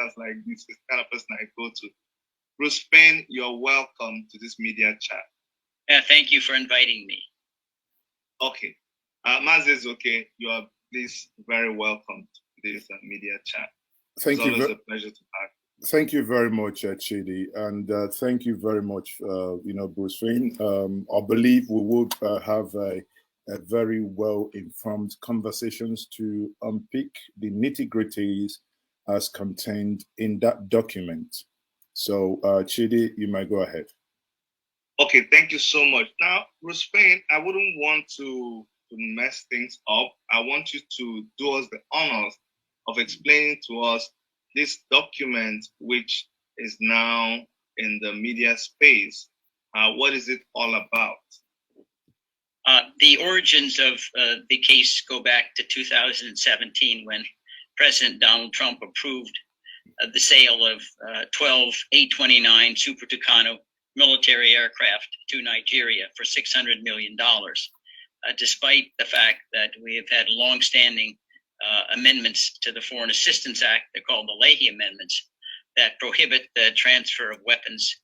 podcasts like this is the kind of person I go to. Bruce Fein, you're welcome to this media chat. Thank you for inviting me. Okay. Mazi is okay. You are please very welcome to this media chat. Thank you. It's always a pleasure to have you. Thank you very much, Chidi, and thank you very much, Bruce Fein. I believe we would have a very well-informed conversations to unpick the nitty-gritties as contained in that document. So, Chidi, you might go ahead. Okay, thank you so much. Now, Bruce Fein, I wouldn't want to mess things up. I want you to do us the honors of explaining to us this document, which is now in the media space. What is it all about? The origins of the case go back to 2017 when President Donald Trump approved the sale of 12 A-29 Super Tucano military aircraft to Nigeria for $600 million, despite the fact that we have had longstanding amendments to the Foreign Assistance Act, they're called the Leahy Amendments, that prohibit the transfer of weapons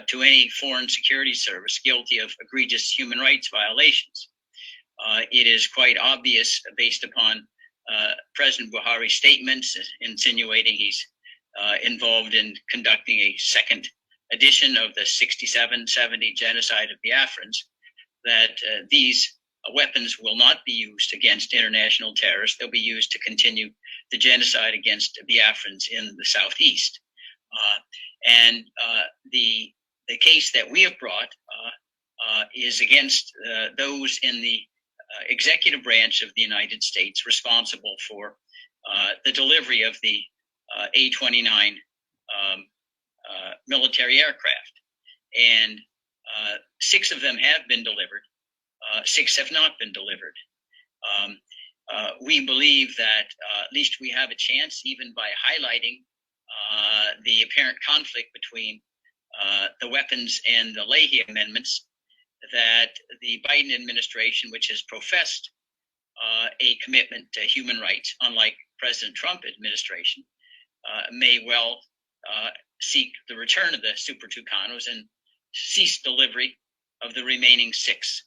to any foreign security service guilty of egregious human rights violations. It is quite obvious, based upon President Buhari's statements insinuating he's involved in conducting a second edition of the 67-70 genocide of Biafrans, that these weapons will not be used against international terrorists. They'll be used to continue the genocide against Biafrans in the Southeast. And the case that we have brought is against those in the executive branch of the United States responsible for the delivery of the A-29 military aircraft. And 6 of them have been delivered. 6 have not been delivered. We believe that at least we have a chance, even by highlighting the apparent conflict between the weapons and the Leahy Amendments, that the Biden administration, which has professed a commitment to human rights, unlike President Trump administration, may well seek the return of the Super Tucanos and cease delivery of the remaining 6.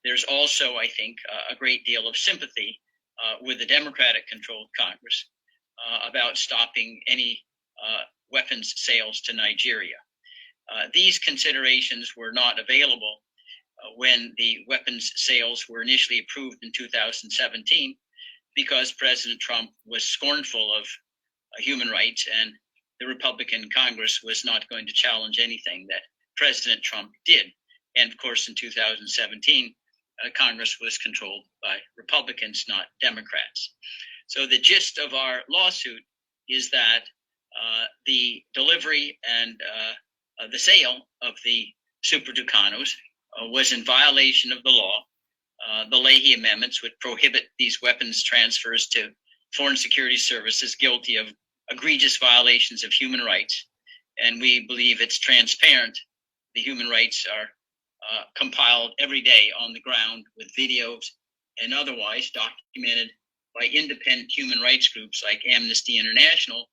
There's also, I think, a great deal of sympathy with the Democratic-controlled Congress about stopping any weapons sales to Nigeria. These considerations were not available when the weapons sales were initially approved in 2017, because President Trump was scornful of human rights, and the Republican Congress was not going to challenge anything that President Trump did. And of course, in 2017, Congress was controlled by Republicans, not Democrats. So the gist of our lawsuit is that the delivery and the sale of the Super Tucanos was in violation of the law. The Leahy Amendments would prohibit these weapons transfers to foreign security services guilty of egregious violations of human rights. And we believe it's transparent. The human rights are compiled every day on the ground with videos and otherwise documented by independent human rights groups like Amnesty International.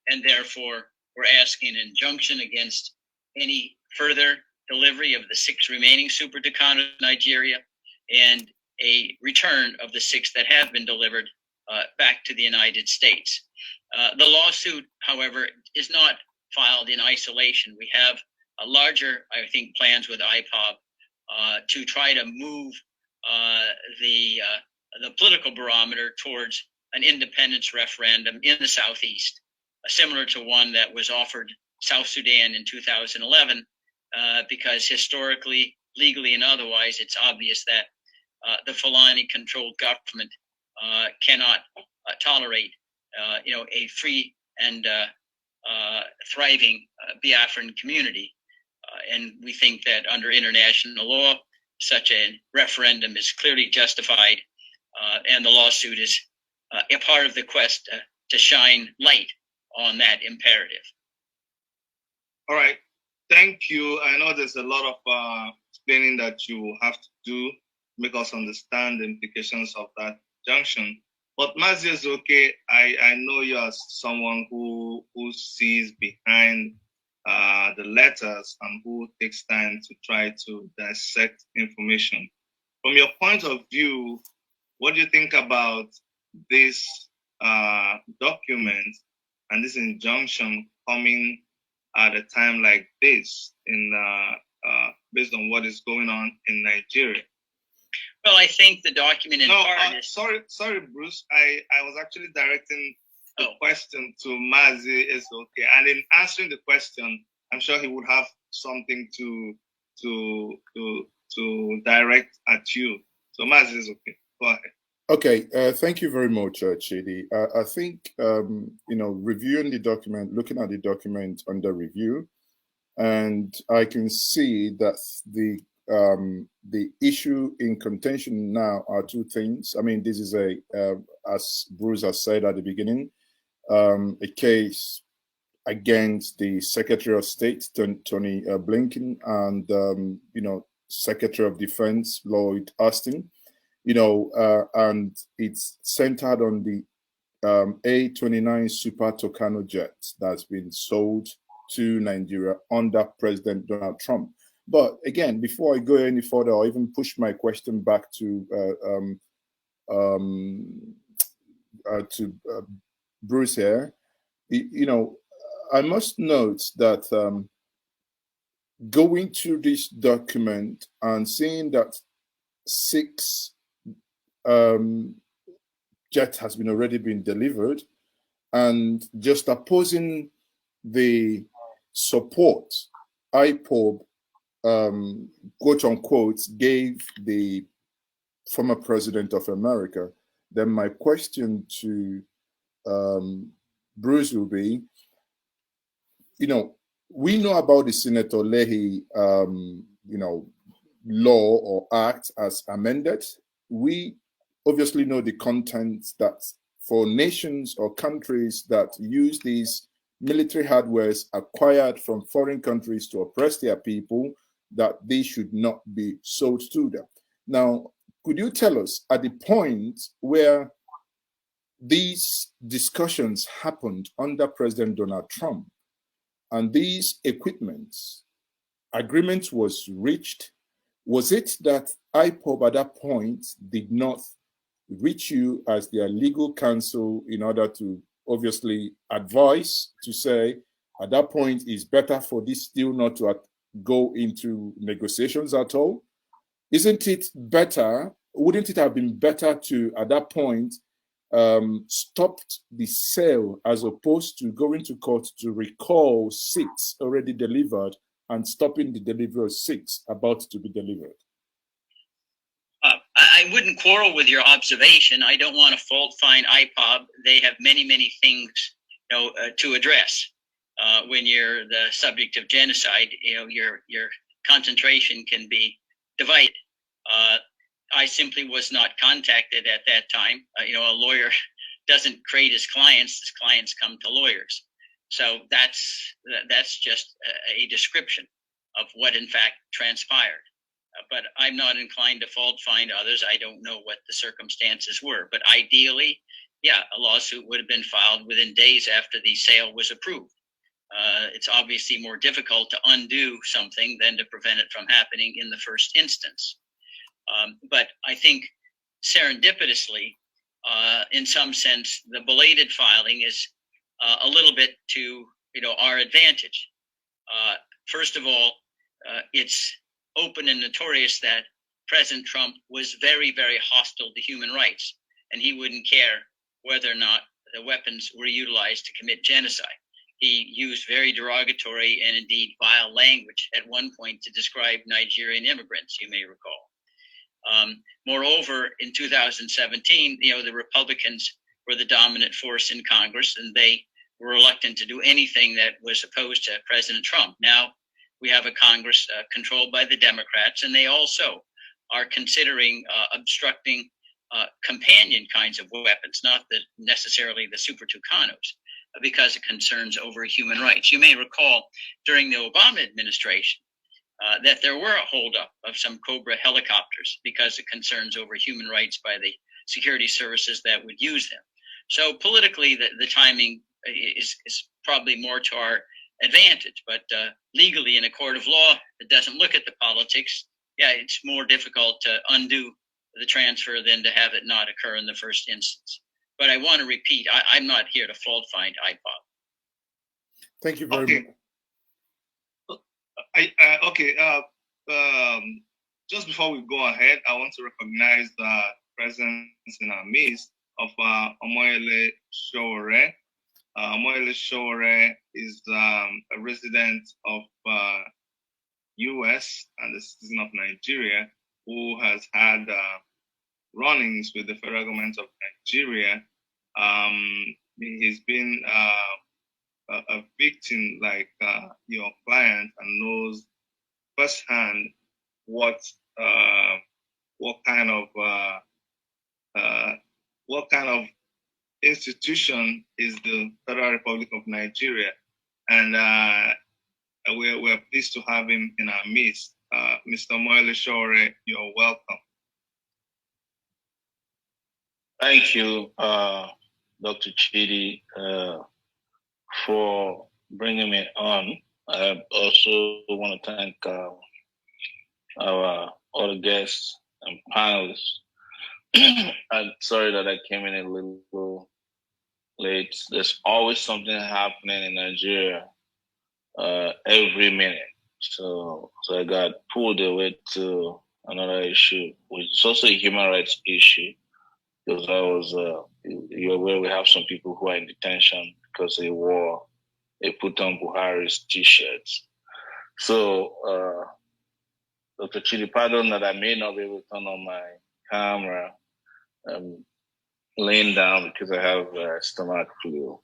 And therefore, we're asking an injunction against any further delivery of the 6 remaining Super Tucanos to Nigeria, and a return of the 6 that have been delivered back to the United States. The lawsuit, however, is not filed in isolation. We have a larger, I think, plans with IPOB to try to move the political barometer towards an independence referendum in the Southeast, similar to one that was offered South Sudan in 2011, because historically, legally, and otherwise, it's obvious that the Fulani-controlled government cannot tolerate, a free and thriving Biafran community. And we think that under international law, such a referendum is clearly justified, and the lawsuit is a part of the quest to shine light on that imperative. All right. Thank you. I know there's a lot of explaining that you will have to do to make us understand the implications of that junction. But Mazi is okay. I know you are someone who sees behind the letters and who takes time to try to dissect information. From your point of view, what do you think about this document and this injunction coming at a time like this, in based on what is going on in Nigeria? Well, I think the document in part is... Sorry, Bruce. I was actually directing the question to Mazi. Is okay, and in answering the question, I'm sure he would have something to direct at you. So Mazi is okay. Go ahead. Okay, thank you very much, Chidi. I think reviewing the document, looking at the document under review, and I can see that the issue in contention now are two things. I mean, this is as Bruce has said at the beginning, a case against the Secretary of State, Tony Blinken, and Secretary of Defense, Lloyd Austin. And it's centered on the A-29 Super Tucano jet that's been sold to Nigeria under President Donald Trump. But again, before I go any further, I'll even push my question back to Bruce here. I must note that going through this document and seeing that 6 jet has already been delivered, and just opposing the support IPOB, quote unquote, gave the former president of America, then my question to Bruce will be, we know about the Senator Leahy, law or act as amended. We obviously know the content that for nations or countries that use these military hardwares acquired from foreign countries to oppress their people, that they should not be sold to them. Now, could you tell us, at the point where these discussions happened under President Donald Trump, and these equipments, agreement was reached, was it that IPOB at that point did not reach you as their legal counsel in order to obviously advise to say, at that point, it's better for this deal not to go into negotiations at all? Isn't it better, wouldn't it have been better to, at that point, stopped the sale as opposed to going to court to recall 6 already delivered and stopping the delivery of 6 about to be delivered? I wouldn't quarrel with your observation. I don't want to fault find IPOB. They have many, many things to address. When you're the subject of genocide, your concentration can be divided. I simply was not contacted at that time. A lawyer doesn't create his clients come to lawyers. So that's just a description of what in fact transpired. But I'm not inclined to fault find others. I don't know what the circumstances were. But ideally, a lawsuit would have been filed within days after the sale was approved. It's obviously more difficult to undo something than to prevent it from happening in the first instance. But I think serendipitously, in some sense, the belated filing is a little bit to our advantage. First of all, it's open and notorious that President Trump was very, very hostile to human rights, and he wouldn't care whether or not the weapons were utilized to commit genocide. He used very derogatory and indeed vile language at one point to describe Nigerian immigrants, you may recall. Moreover, in 2017, the Republicans were the dominant force in Congress, and they were reluctant to do anything that was opposed to President Trump. Now we have a Congress controlled by the Democrats, and they also are considering obstructing companion kinds of weapons, not necessarily the Super Tucanos, because of concerns over human rights. You may recall during the Obama administration that there were a holdup of some Cobra helicopters because of concerns over human rights by the security services that would use them. So politically, the timing is probably more to our advantage, but legally in a court of law that doesn't look at the politics, yeah, it's more difficult to undo the transfer than to have it not occur in the first instance. But I want to repeat, I'm not here to fault find IPOB. Thank you very much. Just before we go ahead, I want to recognize the presence in our midst of Omoyele Sowore. Omoyele Sowore is a resident of US and a citizen of Nigeria who has had run-ins with the federal government of Nigeria. He's been a victim like your client and knows firsthand what kind of institution is the Federal Republic of Nigeria, and we're pleased to have him in our midst. Mr. Omoyele Sowore, you're welcome. Thank you, Dr. Chidi, for bringing me on. I also want to thank our other guests and panelists. I'm sorry that I came in a little late. There's always something happening in Nigeria every minute. So I got pulled away to another issue, which is also a human rights issue. Because you're aware we have some people who are in detention because they put on Buhari's t-shirts. So, Dr. Chidi, pardon that I may not be able to turn on my camera. I'm laying down because I have stomach flu.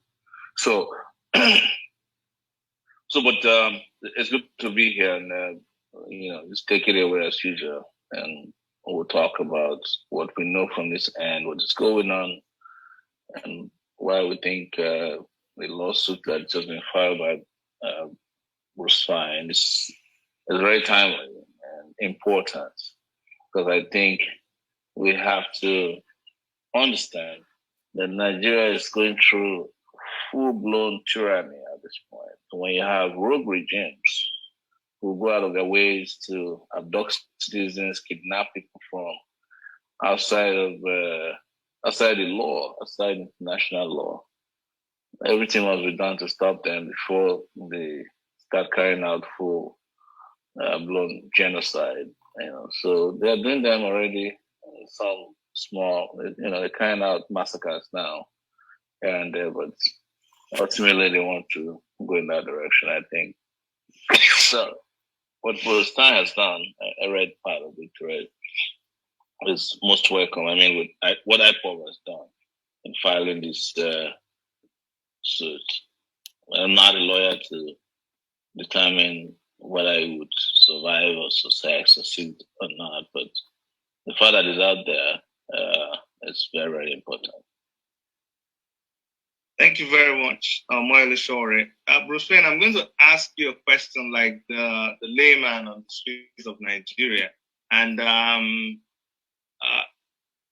So, but it's good to be here, and just take it away as usual, and we'll talk about what we know from this end, what is going on, and why we think the lawsuit that just been filed by Bruce Fein is very timely and important, because I think we have to understand that Nigeria is going through full-blown tyranny at this point. So when you have rogue regimes who go out of their ways to abduct citizens, kidnap people from outside the law, outside international law, everything must be done to stop them before they start carrying out full-blown genocide. So they're doing them already. Some small, they're carrying out massacres now here and there, but ultimately they want to go in that direction, I think. So what Bruce Fein has done, I read part of it, right, is most welcome. I mean, what IPOB has done in filing this suit. I'm not a lawyer to determine whether I would survive or succeed or not, but the fact that it's out there is very, very important. Thank you very much, Omoyele Sowore. Bruce Fein, I'm going to ask you a question like the layman on the streets of Nigeria. And I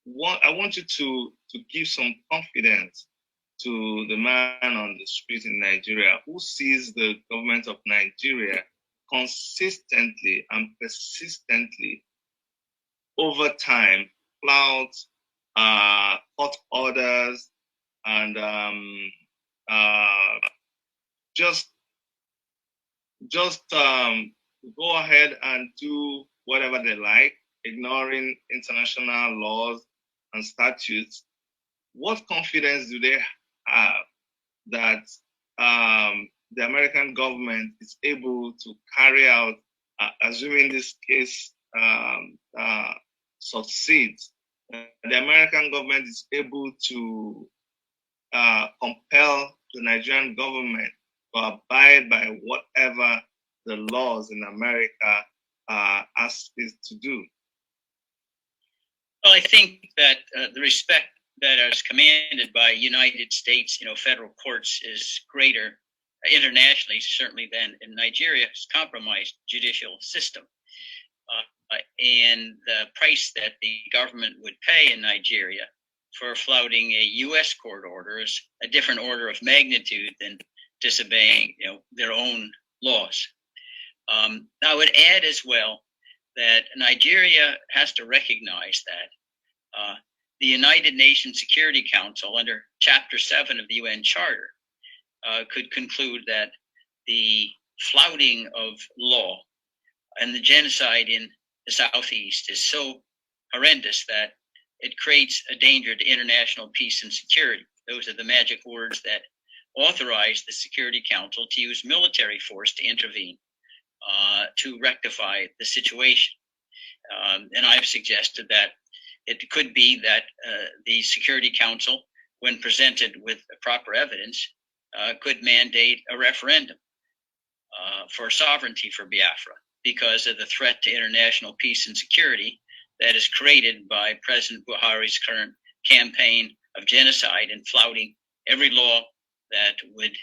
want you to give some confidence to the man on the street in Nigeria who sees the government of Nigeria consistently and persistently over time flout court orders and just go ahead and do whatever they like, ignoring international laws and statutes. What confidence do they have that the American government is able to carry out, assuming this case succeeds, the American government is able to compel the Nigerian government to abide by whatever the laws in America ask it to do? Well, I think that the respect that is commanded by United States, federal courts is greater internationally, certainly, than in Nigeria's compromised judicial system. And the price that the government would pay in Nigeria for flouting a U.S. court order is a different order of magnitude than disobeying, their own laws. I would add as well that Nigeria has to recognize that the United Nations Security Council, under Chapter 7 of the UN Charter, could conclude that the flouting of law and the genocide in the Southeast is so horrendous that it creates a danger to international peace and security. Those are the magic words that authorize the Security Council to use military force to intervene to rectify the situation. And I've suggested that it could be that the Security Council, when presented with proper evidence, could mandate a referendum for sovereignty for Biafra because of the threat to international peace and security that is created by President Buhari's current campaign of genocide and flouting every law that would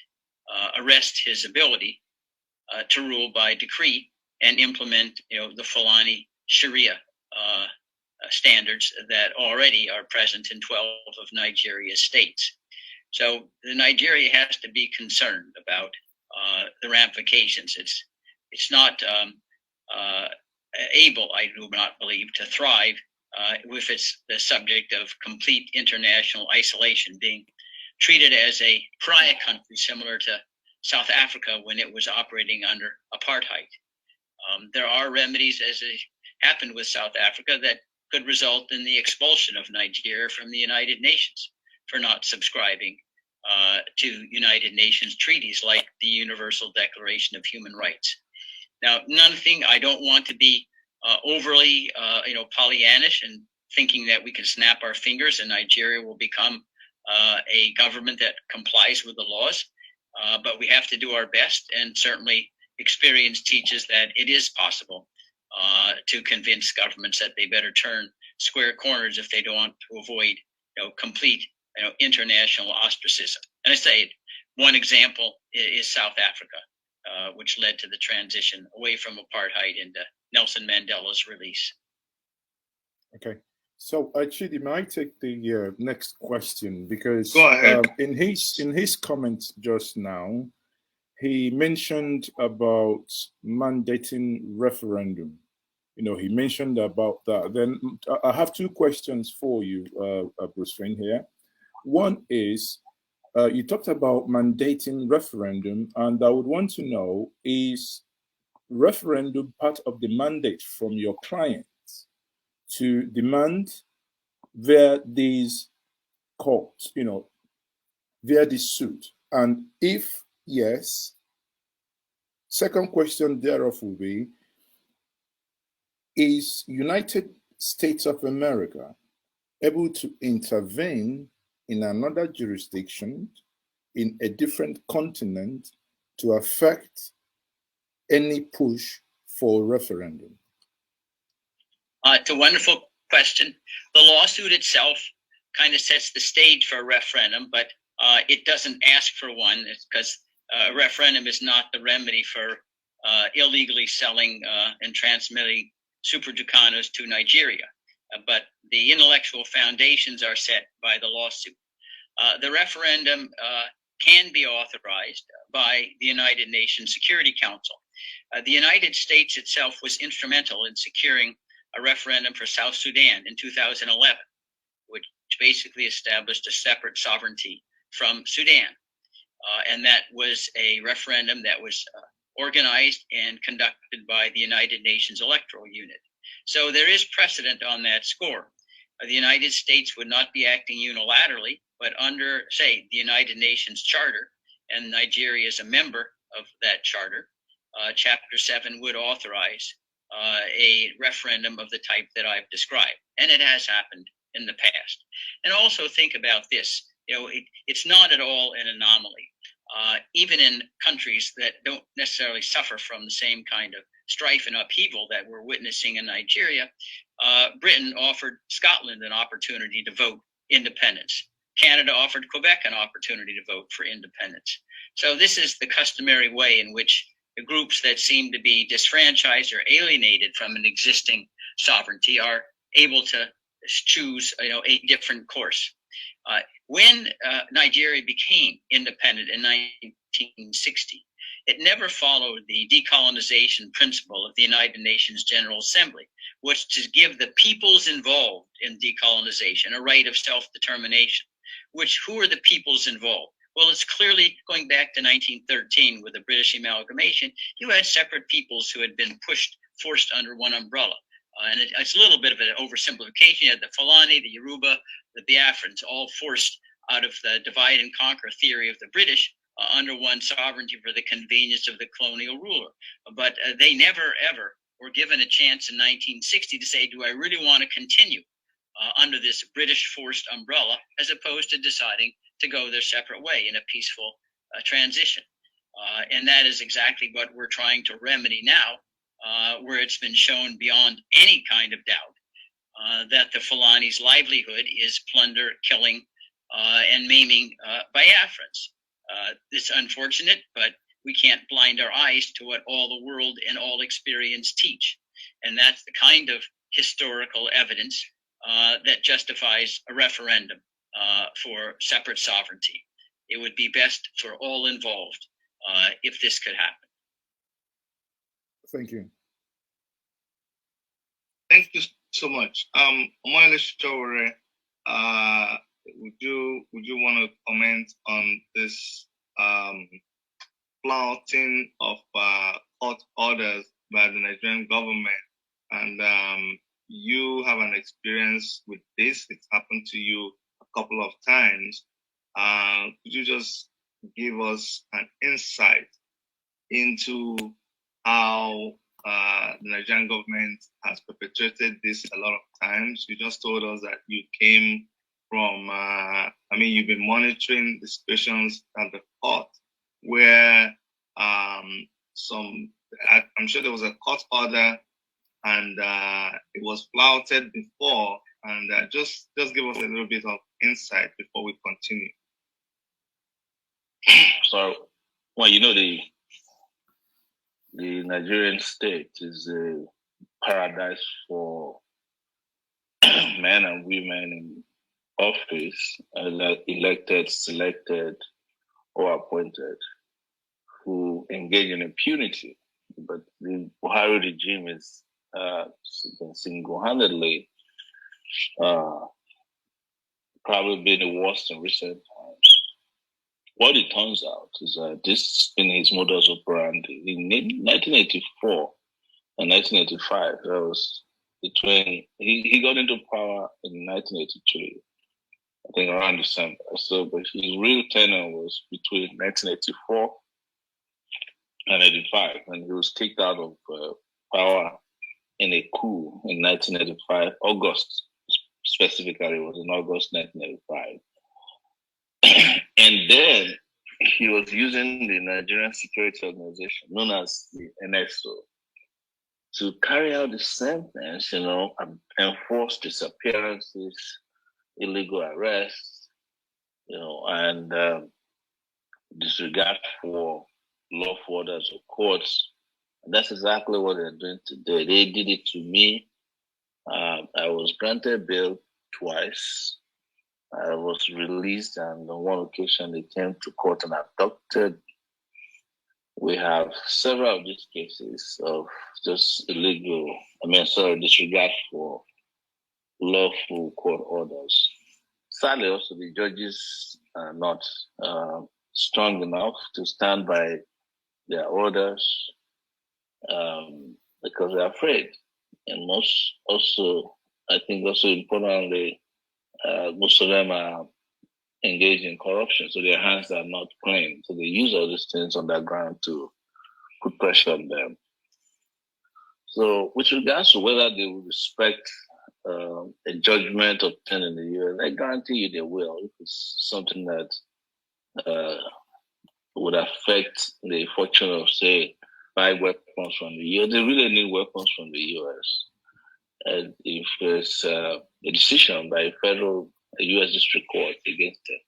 arrest his ability to rule by decree and implement, the Fulani Sharia standards that already are present in 12 of Nigeria's states. So Nigeria has to be concerned about the ramifications. It's not able, I do not believe, to thrive if it's the subject of complete international isolation, being treated as a pariah country similar to South Africa when it was operating under apartheid. There are remedies, as it happened with South Africa, that could result in the expulsion of Nigeria from the United Nations for not subscribing to United Nations treaties like the Universal Declaration of Human Rights. Now, I don't want to be overly, Pollyannish and thinking that we can snap our fingers and Nigeria will become a government that complies with the laws. But we have to do our best, and certainly experience teaches that it is possible to convince governments that they better turn square corners if they don't want to avoid, complete, international ostracism. And I say one example is South Africa, which led to the transition away from apartheid into Nelson Mandela's release. Okay. So Chidi, may I take the next question? Because Go ahead. In his comments just now, he mentioned about mandating referendum. He mentioned about that. Then I have two questions for you, Bruce Fein, here. One is, you talked about mandating referendum, and I would want to know, is referendum part of the mandate from your clients to demand via these courts, via this suit? And if yes, second question thereof will be, is United States of America able to intervene in another jurisdiction in a different continent to affect any push for referendum? It's a wonderful question. The lawsuit itself kind of sets the stage for a referendum, but it doesn't ask for one because a referendum is not the remedy for illegally selling and transmitting super tucanos to Nigeria. But the intellectual foundations are set by the lawsuit. The referendum can be authorized by the United Nations Security Council. The United States itself was instrumental in securing a referendum for South Sudan in 2011, which basically established a separate sovereignty from Sudan. And that was a referendum that was organized and conducted by the United Nations Electoral Unit. So there is precedent on that score. The United States would not be acting unilaterally, but under, say, the United Nations Charter, and Nigeria is a member of that charter, Chapter 7 would authorize a referendum of the type that I've described. And it has happened in the past. And also think about this, it's not at all an anomaly. Even in countries that don't necessarily suffer from the same kind of strife and upheaval that we're witnessing in Nigeria, Britain offered Scotland an opportunity to vote independence. Canada offered Quebec an opportunity to vote for independence. So this is the customary way in which the groups that seem to be disfranchised or alienated from an existing sovereignty are able to choose, a different course. When Nigeria became independent in 1960, it never followed the decolonization principle of the United Nations General Assembly, which is to give the peoples involved in decolonization a right of self-determination. Who are the peoples involved? Well, it's clearly going back to 1913 with the British amalgamation. You had separate peoples who had been forced under one umbrella. And it's a little bit of an oversimplification. You had the Fulani, the Yoruba, the Biafrans, all forced out of the divide and conquer theory of the British under one sovereignty for the convenience of the colonial ruler. But they never, ever were given a chance in 1960 to say, do I really want to continue under this British forced umbrella, as opposed to deciding to go their separate way in a peaceful transition. And that is exactly what we're trying to remedy now, where it's been shown beyond any kind of doubt that the Fulani's livelihood is plunder, killing, and maiming Biafrans. It's unfortunate, but we can't blind our eyes to what all the world and all experience teach. And that's the kind of historical evidence that justifies a referendum for separate sovereignty. It would be best for all involved if this could happen. Thank you. Thank you so much. Omoyele Sowore, would you want to comment on this flouting of court orders by the Nigerian government? And you have an experience with this. It's happened to you a couple of times. Could you just give us an insight into how the Nigerian government has perpetrated this a lot of times? You just told us that you came from, you've been monitoring the situations at the court where I'm sure there was a court order and it was flouted before. And just give us a little bit of insight before we continue. So, well, the Nigerian state is a paradise for men and women in office, elected, selected, or appointed, who engage in impunity. But the Buhari regime is single-handedly probably been the worst in recent times. What it turns out is that this, in his modus operandi, in 1984 and 1985, that was between, he got into power in 1983, I think around December. So, but his real tenure was between 1984 and 85, and he was kicked out of power in a coup in 1985, August specifically, it was in August 1985. And then he was using the Nigerian security organization known as the NSO to carry out the same things, enforce disappearances, illegal arrests, and disregard for lawful orders of courts. And that's exactly what they're doing today. They did it to me. I was granted bail twice. I was released, and on one occasion they came to court and abducted. We have several of these cases of just disregard for lawful court orders. Sadly, also the judges are not strong enough to stand by their orders because they're afraid. And importantly, most of them are engaged in corruption, so their hands are not clean. So they use all these things on the ground to put pressure on them. So with regards to whether they will respect a judgment obtained in the US, I guarantee you they will. If it's something that would affect the fortune of, say, 5 weapons from the US, they really need weapons from the US. And if there's a decision by a US district court against them,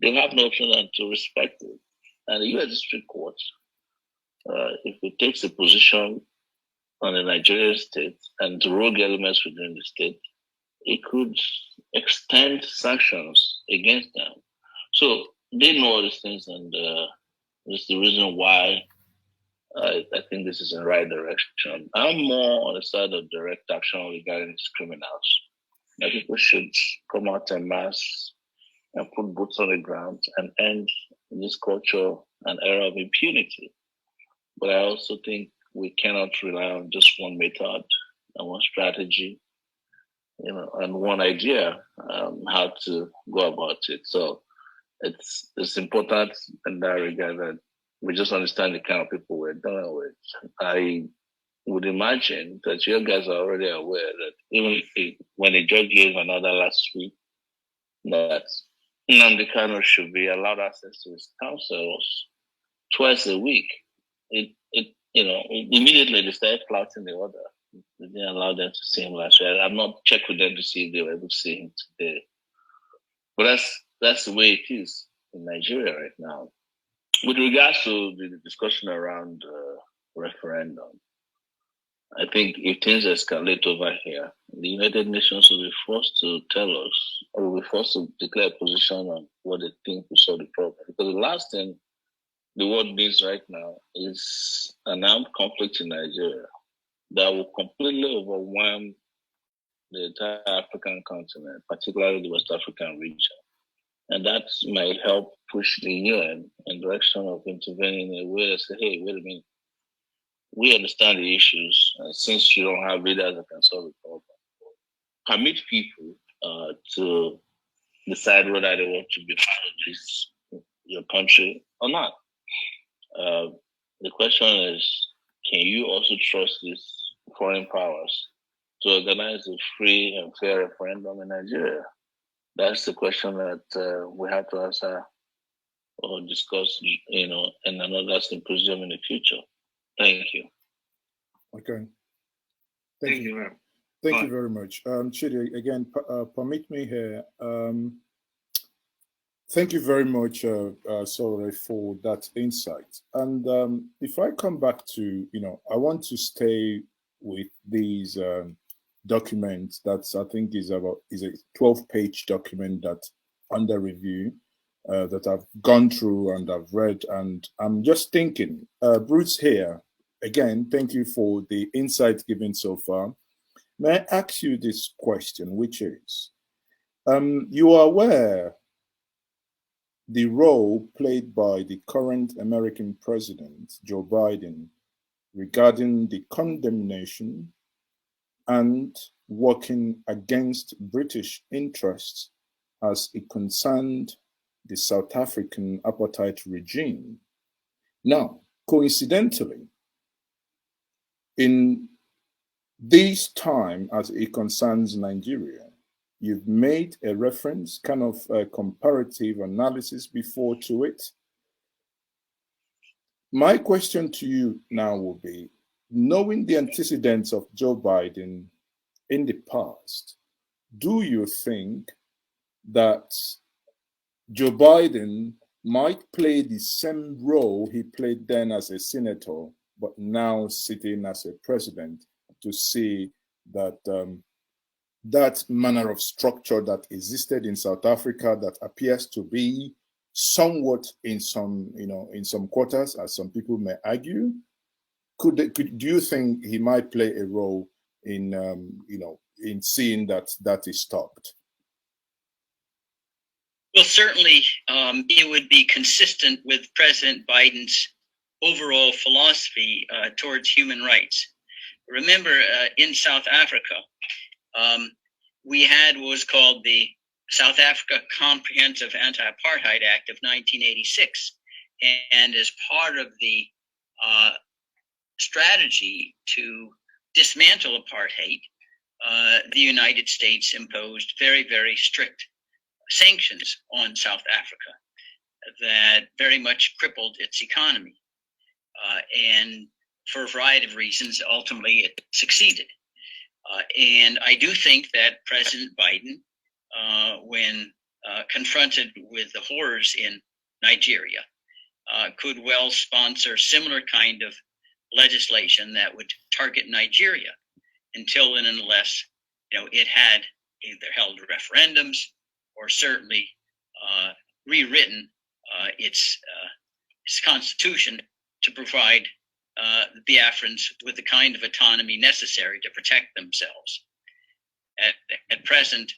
they have no option than to respect it. And the US district court, if it takes a position on the Nigerian state and the rogue elements within the state, it could extend sanctions against them. So they know all these things, and that's the reason why I think this is in the right direction. I'm more on the side of direct action regarding these criminals. That people should come out en masse and put boots on the ground and end this culture and era of impunity. But I also think we cannot rely on just one method and one strategy, and one idea how to go about it. So it's important in that regard that we just understand the kind of people we're dealing with. I would imagine that you guys are already aware that even when the judge gave an order last week that Nnamdi Kanu should be allowed access to his counsels twice a week, immediately they started flouting the order. They didn't allow them to see him last week. I've not checked with them to see if they were able to see him today. But that's the way it is in Nigeria right now. With regards to the discussion around referendum, I think if things escalate over here, the United Nations will be forced to tell us, or will be forced to declare a position on what they think will solve the problem. Because the last thing the world needs right now is an armed conflict in Nigeria that will completely overwhelm the entire African continent, particularly the West African region. And that might help push the UN in the direction of intervening in a way that say, hey, wait a minute, we understand the issues, since you don't have leaders that can solve the problem. Permit people to decide whether they want to be part of this, your country or not. The question is, can you also trust these foreign powers to organize a free and fair referendum in Nigeria? That's the question that we have to answer or discuss, in another symposium in the future. Thank you. Okay. Thank you. Thank you very much. Chidi, again, permit me here. Thank you very much, Sore, for that insight. And if I come back to, I want to stay with these documents that I think is a 12-page document that's under review, that I've gone through and I've read, and I'm just thinking, Bruce here, again, thank you for the insight given so far. May I ask you this question, which is, you are aware the role played by the current American president, Joe Biden, regarding the condemnation and working against British interests as it concerned the South African apartheid regime. Now, coincidentally, in this time as it concerns Nigeria, you've made a reference, kind of a comparative analysis before to it. My question to you now will be, knowing the antecedents of Joe Biden in the past, do you think that Joe Biden might play the same role he played then as a senator, but now sitting as a president, to see that that manner of structure that existed in South Africa that appears to be somewhat in some quarters, as some people may argue, do you think he might play a role in in seeing that is stopped? Well, certainly it would be consistent with President Biden's overall philosophy towards human rights. Remember, in South Africa, we had what was called the South Africa Comprehensive Anti-Apartheid Act of 1986. And as part of the strategy to dismantle apartheid, the United States imposed very, very strict sanctions on South Africa that very much crippled its economy. And for a variety of reasons, ultimately it succeeded. And I do think that President Biden, when confronted with the horrors in Nigeria, could well sponsor similar kind of legislation that would target Nigeria until and unless it had either held referendums or certainly rewritten its constitution to provide the Biafrans with the kind of autonomy necessary to protect themselves. At present,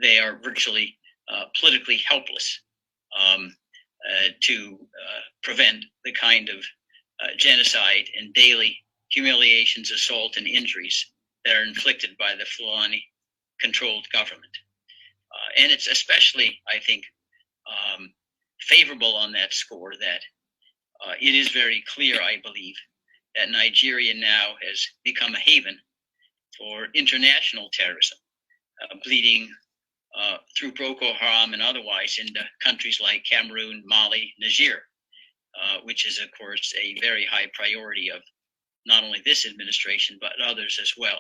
they are virtually politically helpless to prevent the kind of genocide and daily humiliations, assault, and injuries that are inflicted by the Fulani-controlled government. And it's especially, I think, favorable on that score that it is very clear, I believe, that Nigeria now has become a haven for international terrorism, bleeding through Boko Haram and otherwise into countries like Cameroon, Mali, Niger, which is, of course, a very high priority of not only this administration, but others as well.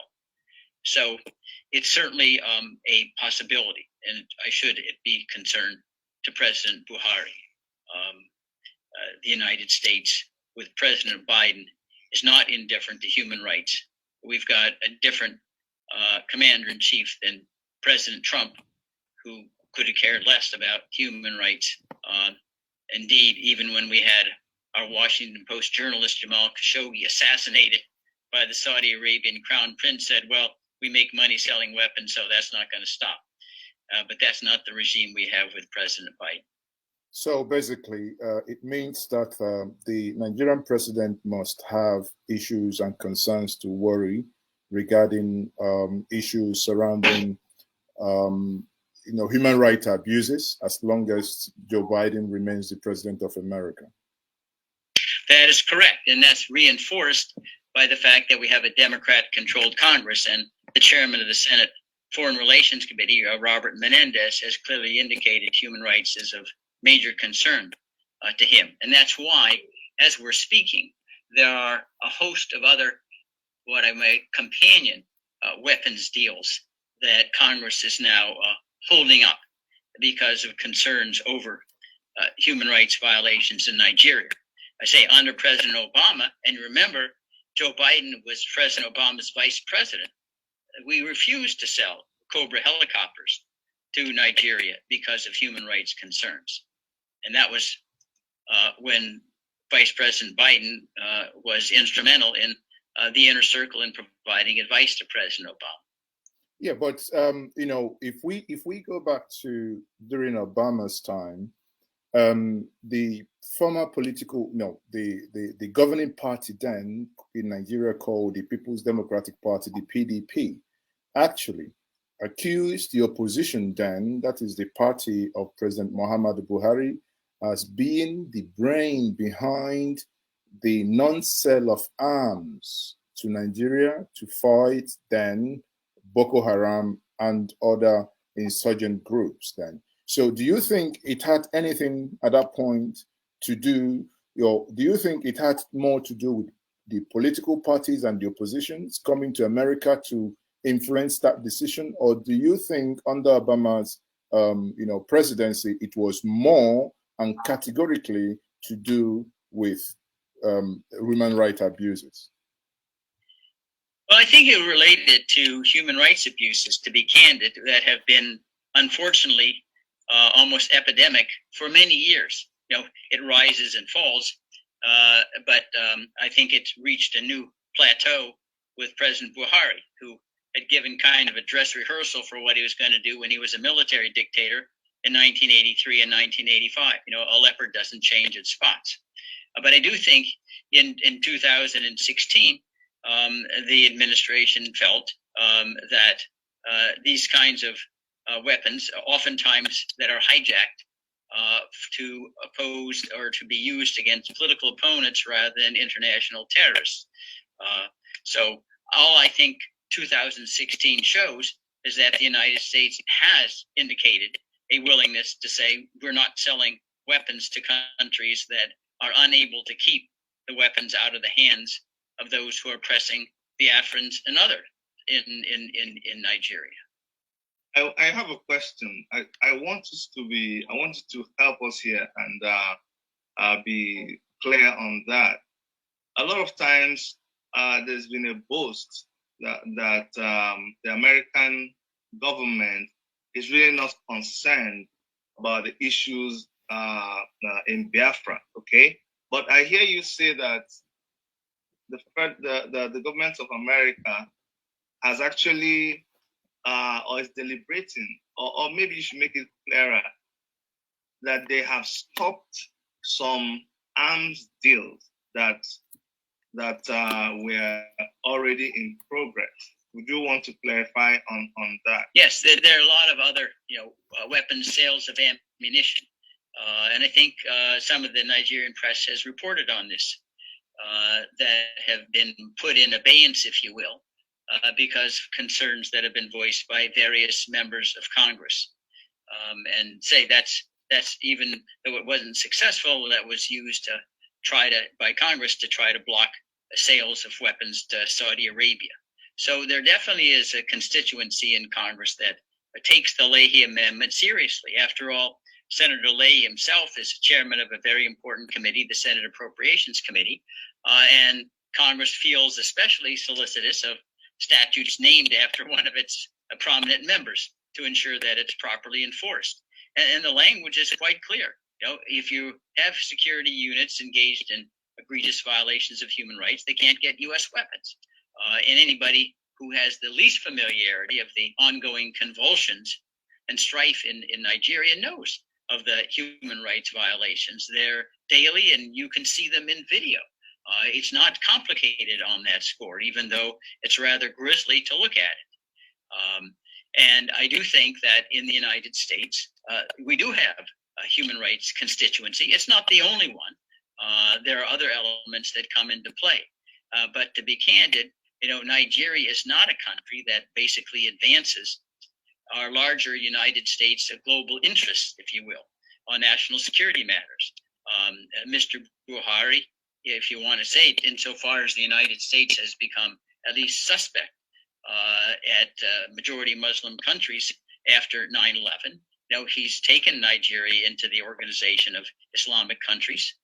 So it's certainly a possibility, and I should be concerned to President Buhari. The United States, with President Biden, is not indifferent to human rights. We've got a different commander-in-chief than President Trump, who could have cared less about human rights. Indeed, even when we had our Washington Post journalist Jamal Khashoggi assassinated by the Saudi Arabian crown prince, said, well, we make money selling weapons, so that's not going to stop. But that's not the regime we have with President Biden. So basically, it means that the Nigerian president must have issues and concerns to worry regarding issues surrounding, human rights abuses, as long as Joe Biden remains the president of America. That is correct, and that's reinforced by the fact that we have a Democrat-controlled Congress, and the chairman of the Senate Foreign Relations Committee, Robert Menendez, has clearly indicated human rights is of major concern to him. And that's why, as we're speaking, there are a host of other, what I might companion weapons deals that Congress is now holding up because of concerns over human rights violations in Nigeria. I say under President Obama, and remember, Joe Biden was President Obama's vice president. We refused to sell Cobra helicopters to Nigeria because of human rights concerns. And that was when Vice President Biden was instrumental in the inner circle in providing advice to President Obama. Yeah, but if we go back to during Obama's time, the former the governing party then in Nigeria, called the People's Democratic Party, the PDP, actually accused the opposition then, that is the party of President Muhammadu Buhari, as being the brain behind the non-sale of arms to Nigeria to fight then Boko Haram and other insurgent groups then. So do you think it had anything at that point to do, do you think it had more to do with the political parties and the oppositions coming to America to influence that decision? Or do you think under Obama's presidency, it was more and categorically to do with human rights abuses? Well, I think it related to human rights abuses, to be candid, that have been, unfortunately, almost epidemic for many years. It rises and falls, but I think it's reached a new plateau with President Buhari, who had given kind of a dress rehearsal for what he was going to do when he was a military dictator in 1983 and 1985. A leopard doesn't change its spots. But I do think in 2016, the administration felt that these kinds of weapons, oftentimes that are hijacked to oppose or to be used against political opponents rather than international terrorists. So all I think 2016 shows is that the United States has indicated a willingness to say we're not selling weapons to countries that are unable to keep the weapons out of the hands of those who are pressing Biafrans and others in Nigeria. I have a question. I want you to help us here and be clear on that. A lot of times, there's been a boast that the American government is really not concerned about the issues in Biafra, okay? But I hear you say that the government of America has actually, or is deliberating, or maybe you should make it clearer, that they have stopped some arms deals that were already in progress. Would you want to clarify on that? Yes, there are a lot of other, weapons sales of ammunition, and I think some of the Nigerian press has reported on this, that have been put in abeyance, if you will, because of concerns that have been voiced by various members of Congress, and say that's even though it wasn't successful, that was used by Congress to try to block sales of weapons to Saudi Arabia. So there definitely is a constituency in Congress that takes the Leahy Amendment seriously. After all, Senator Leahy himself is chairman of a very important committee, the Senate Appropriations Committee, and Congress feels especially solicitous of statutes named after one of its prominent members to ensure that it's properly enforced. And the language is quite clear. If you have security units engaged in egregious violations of human rights, they can't get U.S. weapons. And anybody who has the least familiarity of the ongoing convulsions and strife in Nigeria knows of the human rights violations. They're daily, and you can see them in video. It's not complicated on that score, even though it's rather grisly to look at it. And I do think that in the United States, we do have a human rights constituency. It's not the only one. There are other elements that come into play. But to be candid, Nigeria is not a country that basically advances our larger United States global interests, if you will, on national security matters. Mr. Buhari, if you want to say it, insofar as the United States has become at least suspect at majority Muslim countries after 9/11. He's taken Nigeria into the Organization of Islamic Countries.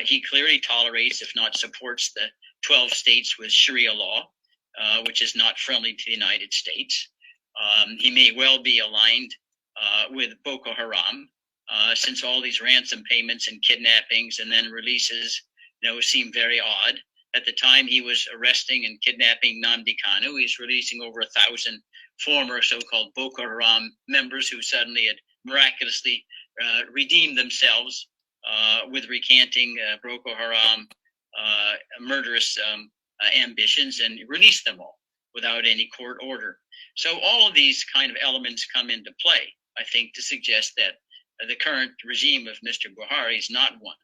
He clearly tolerates, if not supports, the 12 states with Sharia law, which is not friendly to the United States. He may well be aligned with Boko Haram, since all these ransom payments and kidnappings and then releases seem very odd. At the time he was arresting and kidnapping Nnamdi Kanu, he's releasing over 1,000 former so-called Boko Haram members who suddenly had miraculously redeemed themselves with recanting Boko Haram murderous ambitions, and released them all without any court order. So all of these kind of elements come into play, I think, to suggest that the current regime of Mr. Buhari is not one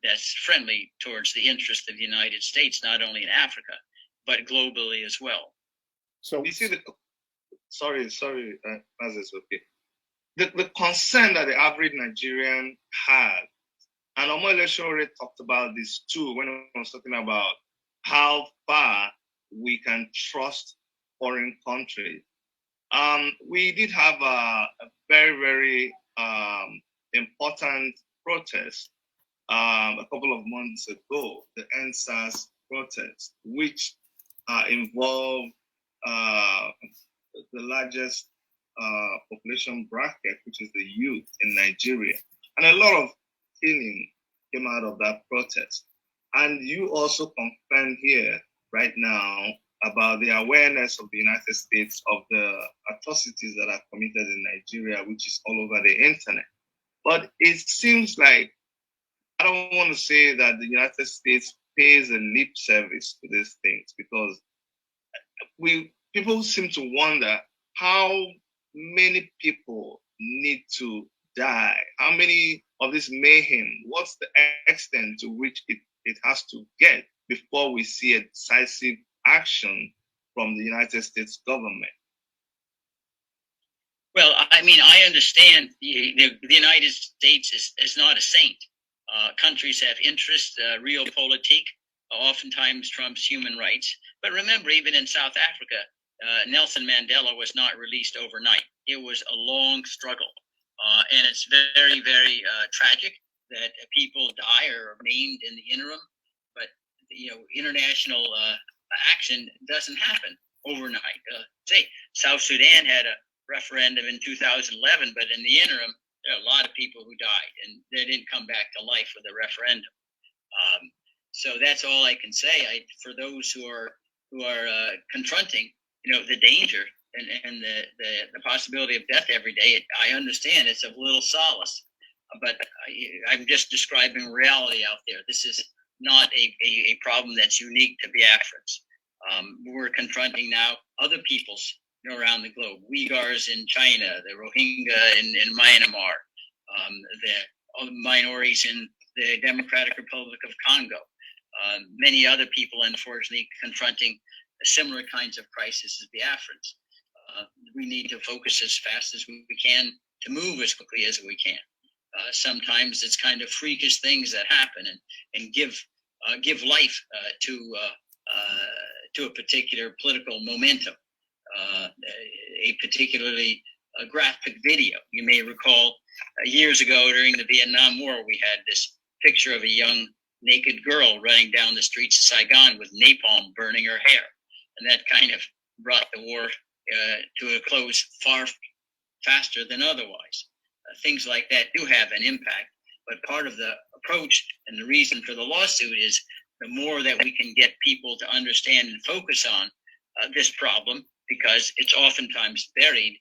that's friendly towards the interest of the United States, not only in Africa, but globally as well. So you see sorry, Mazi, okay. The concern that the average Nigerian had, and Omoyele already talked about this too when I was talking about how far we can trust foreign countries. We did have a very, very important protest a couple of months ago, the NSAS protest, which involved the largest population bracket, which is the youth in Nigeria. And a lot of killing came out of that protest. And you also confirmed here right now about the awareness of the United States of the atrocities that are committed in Nigeria, which is all over the internet. But it seems like, I don't want to say that the United States pays a lip service to these things, because people seem to wonder how many people need to die, how many of this mayhem, what's the extent to which it has to get before we see a decisive action from the United States government. Well, I mean, I understand the United States is not a saint. Countries have interests, realpolitik oftentimes trumps human rights. But remember, even in South Africa, Nelson Mandela was not released overnight. It was a long struggle. And it's very, very tragic that people die or are maimed in the interim. But, international action doesn't happen overnight. Say South Sudan had a referendum in 2011, but in the interim, there are a lot of people who died, and they didn't come back to life with the referendum. So that's all I can say. For those who are confronting, the danger and the possibility of death every day, I understand it's a little solace, but I'm just describing reality out there. This is not a problem that's unique to Biafrans. We're confronting now other peoples around the globe: Uyghurs in China, the Rohingya in Myanmar, the minorities in the Democratic Republic of Congo. Many other people, unfortunately, confronting similar kinds of crises as Biafrans. We need to focus as fast as we can to move as quickly as we can. Sometimes it's kind of freakish things that happen and give life to a particular political momentum. A particularly graphic video. You may recall years ago during the Vietnam War, we had this picture of a young naked girl running down the streets of Saigon with napalm burning her hair. And that kind of brought the war to a close far faster than otherwise. Things like that do have an impact, but part of the approach and the reason for the lawsuit is the more that we can get people to understand and focus on this problem, because it's oftentimes buried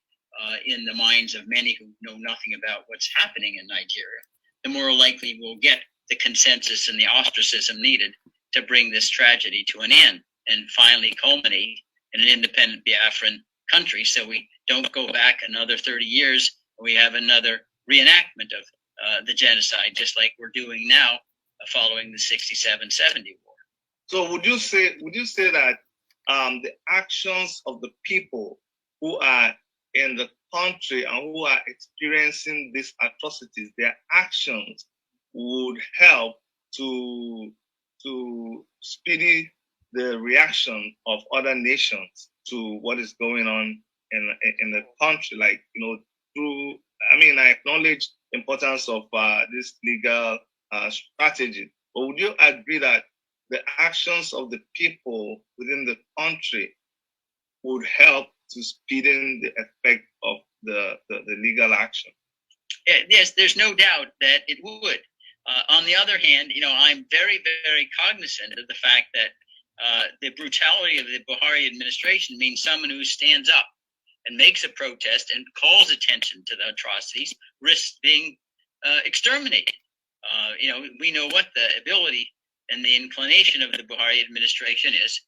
in the minds of many who know nothing about what's happening in Nigeria, the more likely we'll get the consensus and the ostracism needed to bring this tragedy to an end and finally culminate in an independent Biafran country, so we don't go back another 30 years and we have another reenactment of the genocide, just like we're doing now following the 67-70 war. So would you say that the actions of the people who are in the country and who are experiencing these atrocities, their actions would help to speedy the reaction of other nations to what is going on in the country? Like, I acknowledge the importance of this legal strategy, but would you agree that the actions of the people within the country would help to speeden the effect of the legal action? Yes, there's no doubt that it would. On the other hand, I'm very, very cognizant of the fact that the brutality of the Buhari administration means someone who stands up and makes a protest and calls attention to the atrocities risks being exterminated. We know what the ability and the inclination of the Buhari administration is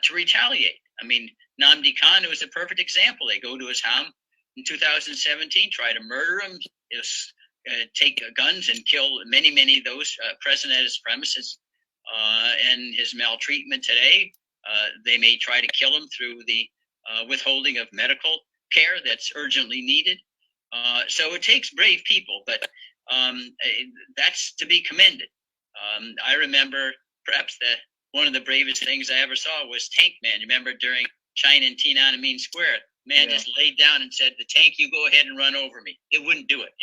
to retaliate. Nnamdi Kanu is a perfect example. They go to his home in 2017, try to murder him, take guns and kill many of those present at his premises. And his maltreatment today, they may try to kill him through the withholding of medical care that's urgently needed. So it takes brave people, but that's to be commended. I remember perhaps one of the bravest things I ever saw was Tank Man. Remember during China and Tiananmen Square, man just laid down and said, "The tank, you go ahead and run over me." It wouldn't do it.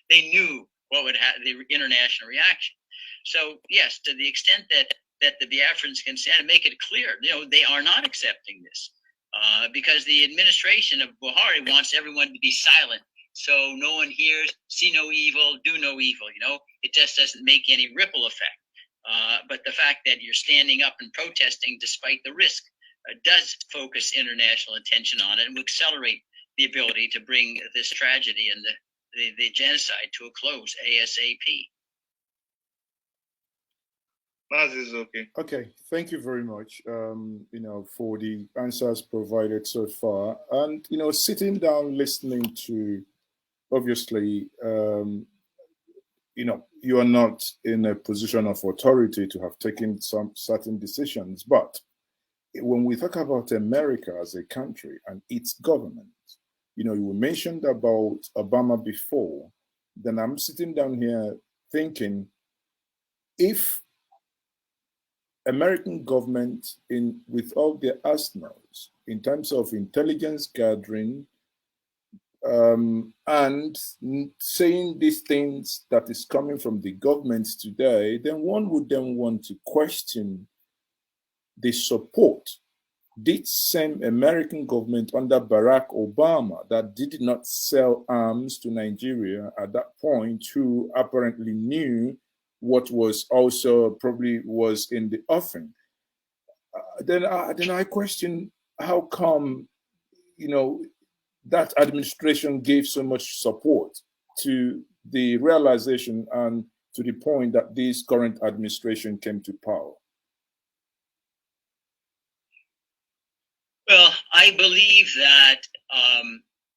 They knew what would have the international reaction. So yes, to the extent that the Biafrans can stand and make it clear, they are not accepting this because the administration of Buhari wants everyone to be silent, so no one hears, see no evil, do no evil. It just doesn't make any ripple effect. But the fact that you're standing up and protesting despite the risk does focus international attention on it and will accelerate the ability to bring this tragedy and the genocide to a close ASAP. Mazi is okay. Okay, thank you very much, for the answers provided so far. And, sitting down, listening to, obviously, you are not in a position of authority to have taken some certain decisions. But when we talk about America as a country and its government, you mentioned about Obama before, then I'm sitting down here thinking, if American government, with all their arsenals in terms of intelligence gathering and saying these things that is coming from the government today, then one would then want to question the support this same American government under Barack Obama that did not sell arms to Nigeria at that point, who apparently knew what was also probably was in the offing. Then I question how come, you know, that administration gave so much support to the realization and to the point that this current administration came to power. Well, I believe that,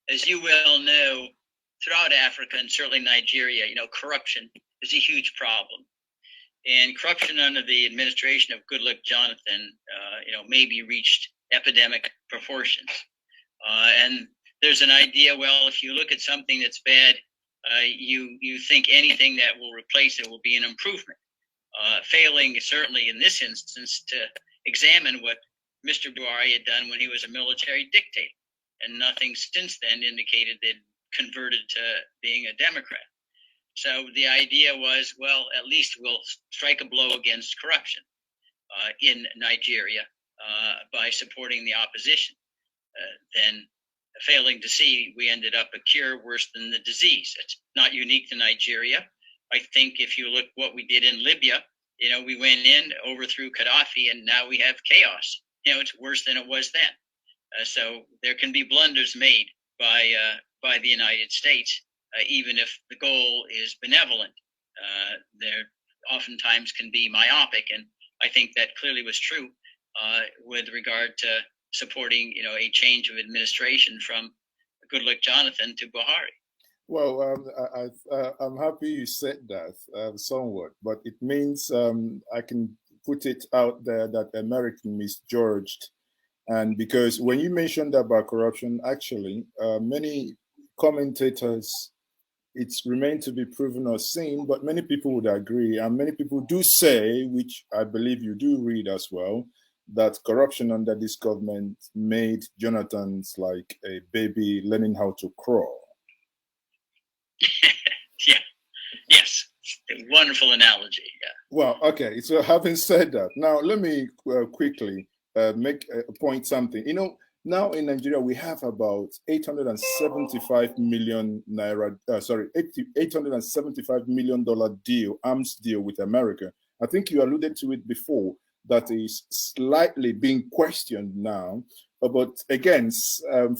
as you well know, throughout Africa and certainly Nigeria, corruption is a huge problem. And corruption under the administration of Goodluck Jonathan, maybe reached epidemic proportions. And there's an idea, well, if you look at something that's bad, you think anything that will replace it will be an improvement. Failing, certainly in this instance, to examine what Mr. Buhari had done when he was a military dictator. And nothing since then indicated that converted to being a Democrat. So the idea was, well, at least we'll strike a blow against corruption in Nigeria by supporting the opposition. Then, failing to see, we ended up a cure worse than the disease. It's not unique to Nigeria. I think if you look what we did in Libya, we went in, overthrew Gaddafi, and now we have chaos. It's worse than it was then. So there can be blunders made by the United States. Even if the goal is benevolent, there oftentimes can be myopic, and I think that clearly was true with regard to supporting, a change of administration from Goodluck Jonathan to Buhari. Well, I'm happy you said that somewhat, but it means I can put it out there that America misjudged, and because when you mentioned about corruption, actually, many commentators, it's remained to be proven or seen, but many people would agree, and many people do say, which I believe you do read as well, that corruption under this government made Jonathan's like a baby learning how to crawl. Yeah. Yes. A wonderful analogy. Yeah. Well, okay. So having said that, now let me quickly make a point something. Now in Nigeria, we have about 875 million naira, $875 million deal, arms deal with America. I think you alluded to it before, that is slightly being questioned now. But again,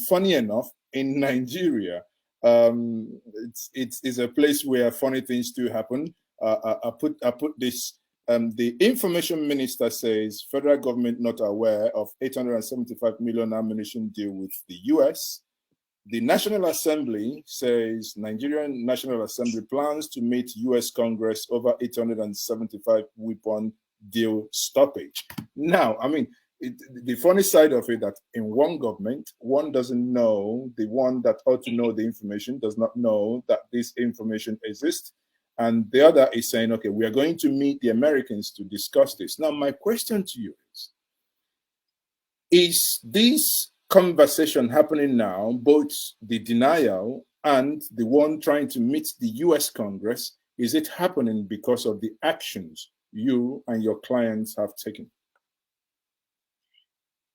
funny enough, in Nigeria, it's a place where funny things do happen. I put this. The information minister says federal government not aware of 875 million ammunition deal with the US. The National Assembly says Nigerian National Assembly plans to meet US Congress over 875 weapon deal stoppage. Now, I mean, the funny side of it that in one government, one doesn't know, the one that ought to know the information does not know that this information exists. And the other is saying, okay, we are going to meet the Americans to discuss this. Now, my question to you is this conversation happening now, both the denial and the one trying to meet the US Congress, is it happening because of the actions you and your clients have taken?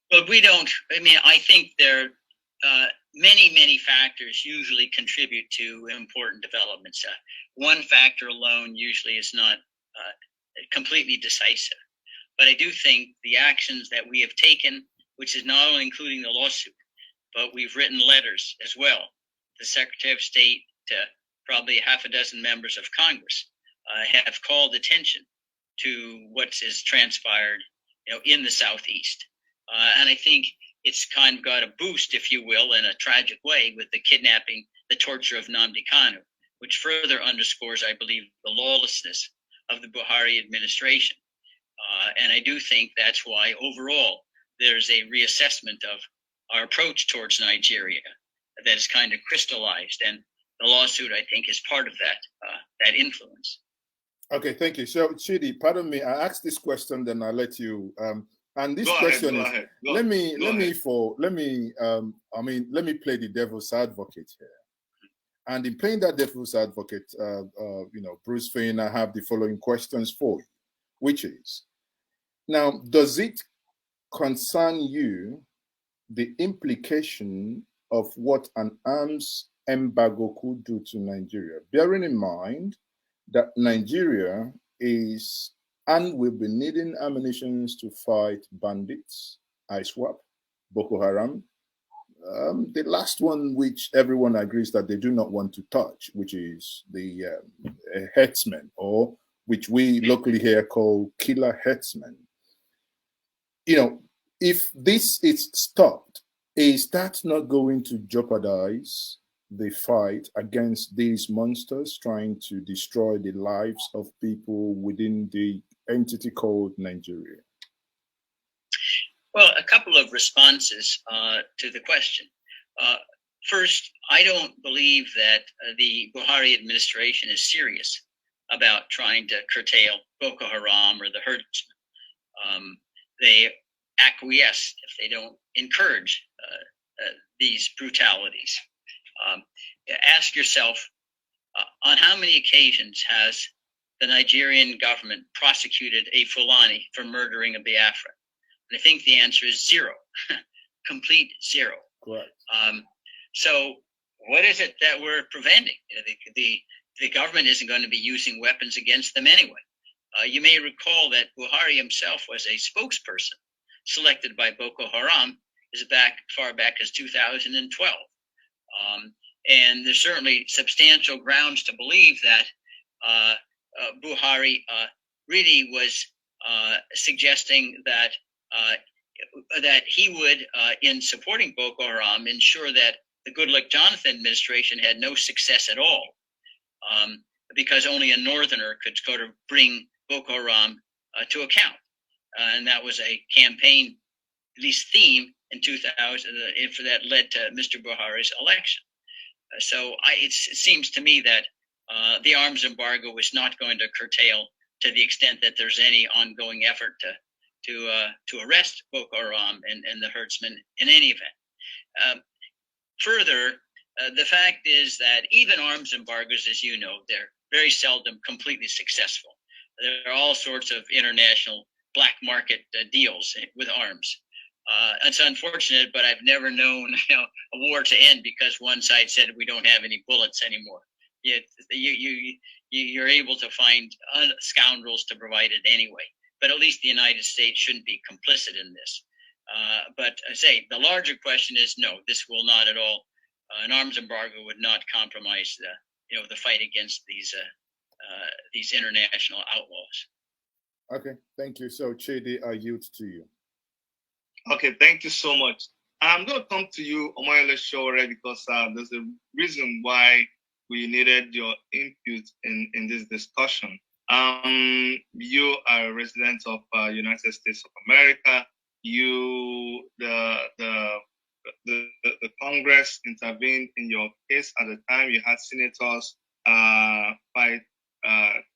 But I think there are many factors usually contribute to important developments. One factor alone usually is not completely decisive. But I do think the actions that we have taken, which is not only including the lawsuit, but we've written letters as well. The Secretary of State to probably half a dozen members of Congress have called attention to what has transpired, in the Southeast. And I think it's kind of got a boost, if you will, in a tragic way with the kidnapping, the torture of Nnamdi Kanu, which further underscores, I believe, the lawlessness of the Buhari administration. And I do think that's why overall there's a reassessment of our approach towards Nigeria that is kind of crystallized. And the lawsuit, I think, is part of that influence. Okay, thank you. So, Chidi, pardon me, I asked this question, then I'll let you. And this question is, let me play the devil's advocate here. And in playing that devil's advocate, Bruce Fein, I have the following questions for you, which is, now, does it concern you the implication of what an arms embargo could do to Nigeria, bearing in mind that Nigeria is and will be needing ammunition to fight bandits, ISWAP, Boko Haram. The last one, which everyone agrees that they do not want to touch, which is the herdsmen, or which we locally here call killer herdsmen. You know, if this is stopped, is that not going to jeopardize the fight against these monsters trying to destroy the lives of people within the entity called Nigeria? Well, a couple of responses to the question. First, I don't believe that the Buhari administration is serious about trying to curtail Boko Haram or the herdsmen. They acquiesce if they don't encourage these brutalities. Ask yourself, on how many occasions has the Nigerian government prosecuted a Fulani for murdering a Biafran? And I think the answer is zero, complete zero. Correct. So what is it that we're preventing? The government isn't going to be using weapons against them anyway. You may recall that Buhari himself was a spokesperson selected by Boko Haram as far back as 2012. And there's certainly substantial grounds to believe that Buhari really was suggesting that he would, in supporting Boko Haram, ensure that the Goodluck Jonathan administration had no success at all, because only a northerner could sort of bring Boko Haram to account. And that was a campaign, at least theme, in 2000, for that led to Mr. Buhari's election. So it seems to me that the arms embargo is not going to curtail to the extent that there's any ongoing effort to arrest Boko Haram and the herdsmen in any event. Further, the fact is that even arms embargoes, as you know, they're very seldom completely successful. There are all sorts of international black market deals with arms. It's unfortunate, but I've never known a war to end because one side said we don't have any bullets anymore. You're able to find scoundrels to provide it anyway. But at least the United States shouldn't be complicit in this. But I say the larger question is no, this will not at all. An arms embargo would not compromise the fight against these international outlaws. Okay, thank you. So Chidi, I yield to you. Okay, thank you so much. I'm going to come to you, Omoyele Shore, because there's a reason why we needed your input in this discussion. You are a resident of United States of America. The Congress intervened in your case at the time. You had senators fight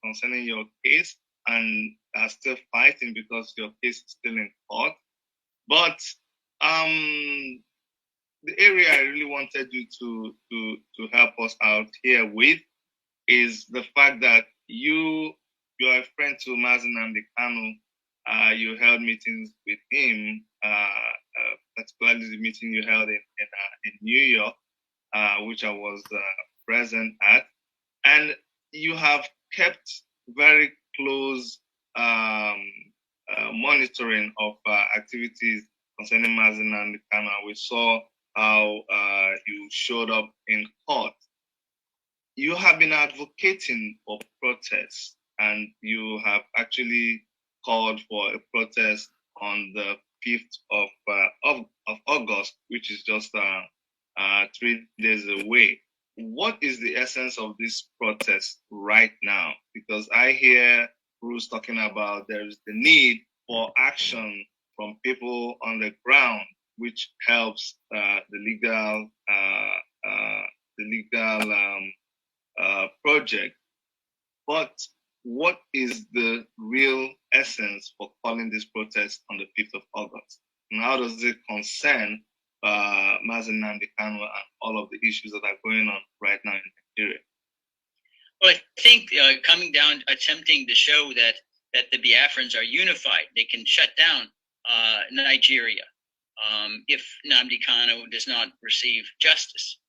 concerning your case and are still fighting because your case is still in court. But the area I really wanted you to help us out here with is the fact that you're a friend to Mazi Nnamdi Kanu. You held meetings with him, particularly the meeting you held in New York, which I was present at. And you have kept very close monitoring of activities concerning Mazi Nnamdi Kanu. We saw how you showed up in court. You have been advocating for protests, and you have actually called for a protest on the 5th of August, which is just 3 days away. What is the essence of this protest right now? Because I hear Bruce talking about there is the need for action from people on the ground, which helps the legal project. But what is the real essence for calling this protest on the 5th of August? And how does it concern Mazi Nnamdi Kanu and all of the issues that are going on right now in Nigeria? Well, I think coming down, attempting to show that the Biafrans are unified, they can shut down Nigeria, if Nnamdi Kanu does not receive justice,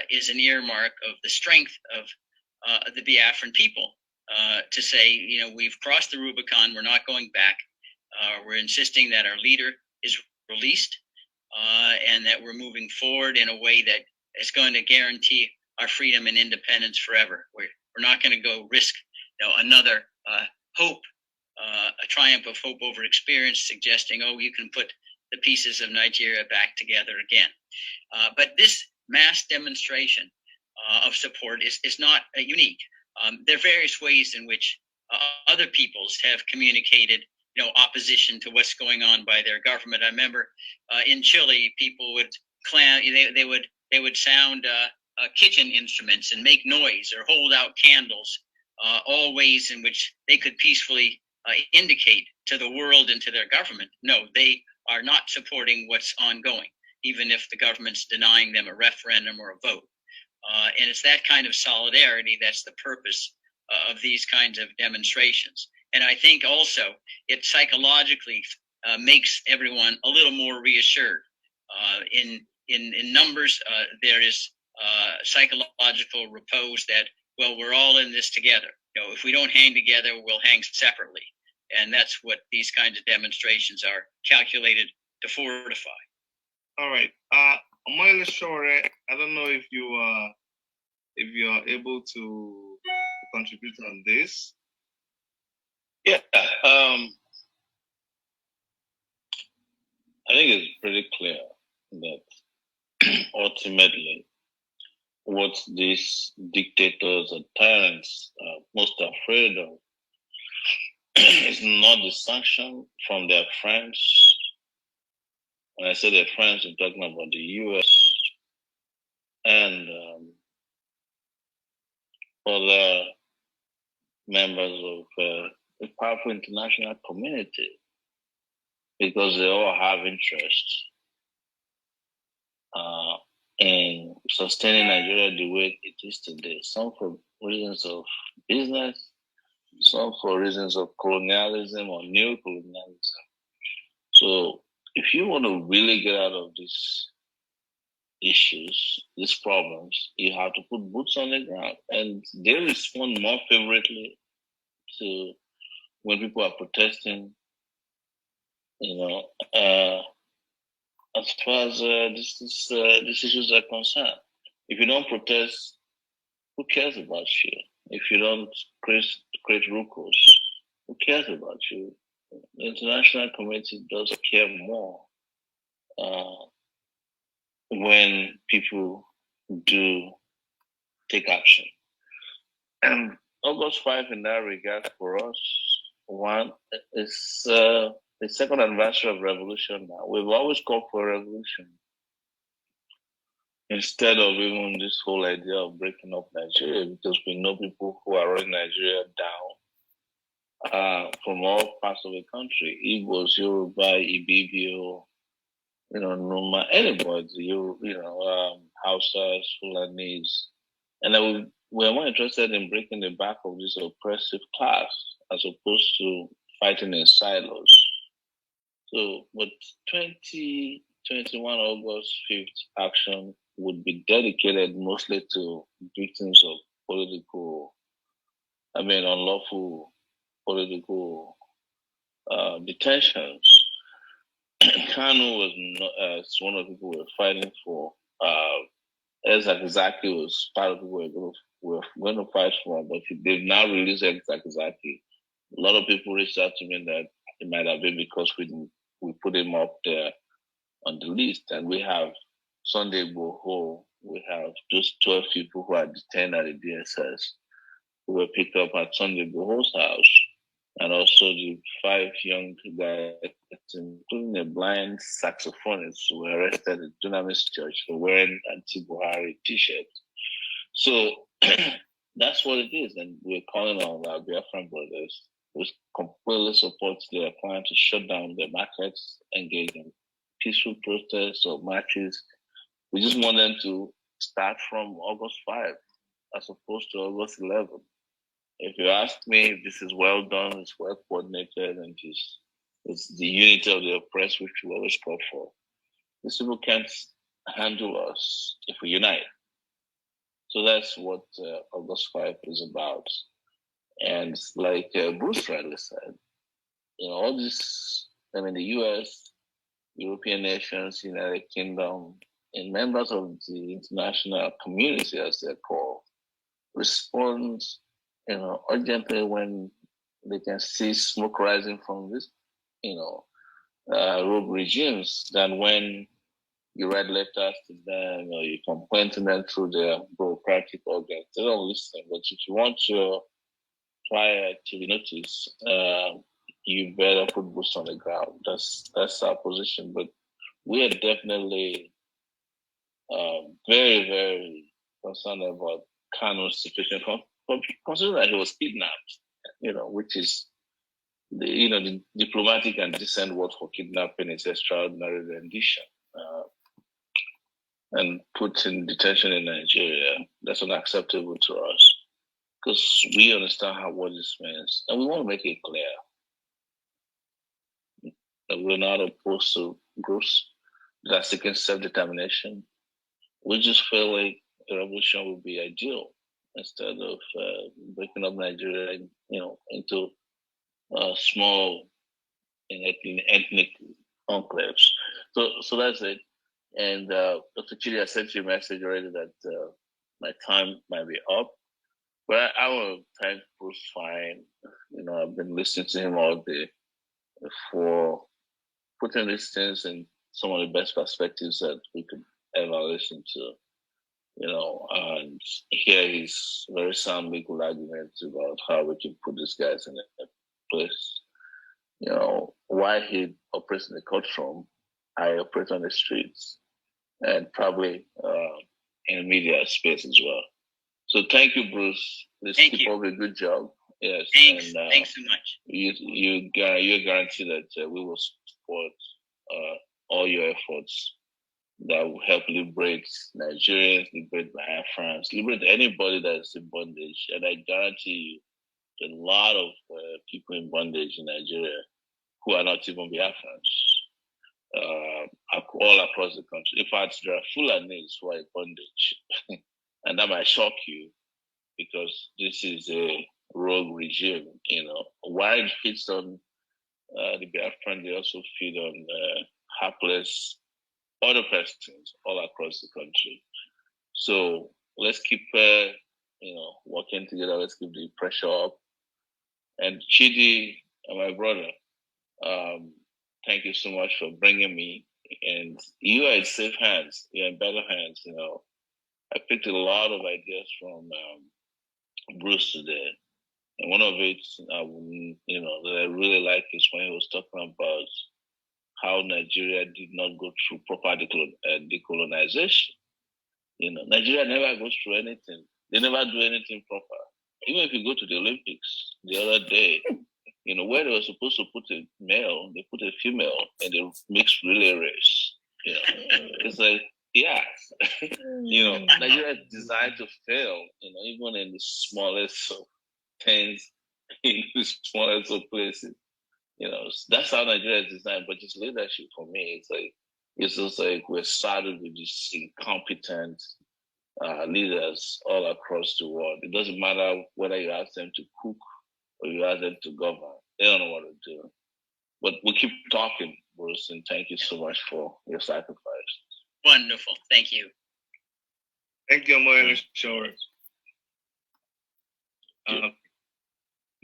is an earmark of the strength of the Biafran people to say, you know, we've crossed the Rubicon, we're not going back. We're insisting that our leader is released and that we're moving forward in a way that is going to guarantee our freedom and independence forever. We're not going to go risk, you know, another hope, a triumph of hope over experience, suggesting, oh, you can put the pieces of Nigeria back together again. But this mass demonstration of support is not unique. There are various ways in which other peoples have communicated, you know, opposition to what's going on by their government. I remember in Chile, people would they would sound kitchen instruments and make noise or hold out candles, all ways in which they could peacefully indicate to the world and to their government, no, they are not supporting what's ongoing, even if the government's denying them a referendum or a vote. And it's that kind of solidarity that's the purpose of these kinds of demonstrations. And I think also it psychologically makes everyone a little more reassured. In numbers, there is psychological repose that, well, we're all in this together. You know, if we don't hang together, we'll hang separately. And that's what these kinds of demonstrations are calculated to fortify. All right. Omoyele Sowore, I don't know if you are able to contribute on this. Yeah. I think it's pretty clear that ultimately what these dictators and tyrants are most afraid of is not the sanction from their friends. When I say their friends, I'm talking about the US and other members of the powerful international community, because they all have interest in sustaining Nigeria the way it is today. Some for reasons of business, some for reasons of colonialism or neo-colonialism. So if you want to really get out of these issues, these problems, you have to put boots on the ground. And they respond more favorably to when people are protesting, you know, as far as these issues are concerned. If you don't protest, who cares about you? If you don't create rules, who cares about you? The international community does care more when people do take action. And August 5 in that regard for us, one is the second anniversary of revolution now. We've always called for a revolution. Instead of even this whole idea of breaking up Nigeria, because we know people who are running Nigeria down from all parts of the country, Igbos, Yoruba, Ibibio, you know, Numa, anybody, Hausas, Fulanis. And then we're more interested in breaking the back of this oppressive class as opposed to fighting in silos. So, but 2021 August 5th action would be dedicated mostly to victims of unlawful political detentions. Kanu was one of the people we were fighting for. Ezak was part of the people we were going to fight for, but they've now released Ezak. A lot of people reached out to me that it might have been because we put him up there on the list, and we have Sunday Boho, we have those 12 people who are detained at the DSS who were picked up at Sunday Boho's house, and also the 5 young guys, including a blind saxophonist, who were arrested at Dunamis Church for wearing anti-Buhari t-shirts. So that's what it is, and we're calling on our Biafran brothers who completely support their plan to shut down the markets, engage in peaceful protests or marches. We just want them to start from August 5 as opposed to August 11. If you ask me if this is well done, it's well coordinated, and It's the unity of the oppressed, which we always call for. These people can't handle us if we unite. So that's what August 5 is about. And like Bruce rightly said, all this, the US, European nations, United Kingdom, and members of the international community, as they're called, respond, urgently when they can see smoke rising from this, rogue regimes than when you write letters to them or you complain to them through their bureaucratic organs. They don't listen. But if you want your flyer to be noticed, you better put boots on the ground. That's our position. But we are definitely very, very concerned about Kanu's situation, considering that he was kidnapped, which is the diplomatic and decent word for kidnapping is extraordinary rendition. And put in detention in Nigeria, that's unacceptable to us because we understand what this means. And we want to make it clear that we're not opposed to groups that are seeking self-determination. We just feel like a revolution would be ideal instead of breaking up Nigeria, into small ethnic enclaves. So that's it. And Dr. Chidi, I sent you a message already that my time might be up. But I want to thank Bruce Fein. I've been listening to him all day for putting these things in some of the best perspectives that we could ever listen to. And hear his very sound legal arguments about how we can put these guys in a place. Why he operates in the courtroom, I operate on the streets and probably in the media space as well. So thank you, Bruce. Keep up a good job. Yes. Thanks. Thanks so much. You guarantee that we will support all your efforts that will help liberate Nigerians, liberate Biafrans, liberate anybody that's in bondage. And I guarantee you, a lot of people in bondage in Nigeria who are not even Biafrans, all across the country. In fact, there are Fulanis who are in bondage. And that might shock you because this is a rogue regime, While it feeds on the Biafran, they also feed on hapless other persons all across the country. So let's keep, working together. Let's keep the pressure up. And Chidi, my brother, thank you so much for bringing me. And you are in safe hands. You're in better hands. I picked a lot of ideas from Bruce today. And one of it, that I really like is when he was talking about how Nigeria did not go through proper decolonization. Nigeria never goes through anything. They never do anything proper. Even if you go to the Olympics the other day, where they were supposed to put a male, they put a female and they mixed relay race. It's like, yeah, Nigeria is designed to fail, even in the smallest of things, in the smallest of places. That's how Nigeria is designed, but just leadership for me, it's just like we're started with these incompetent leaders all across the world. It doesn't matter whether you ask them to cook or you ask them to govern. They don't know what to do. But we keep talking, Bruce, and thank you so much for your sacrifice. Wonderful. Thank you. Thank you, Moyana Shores.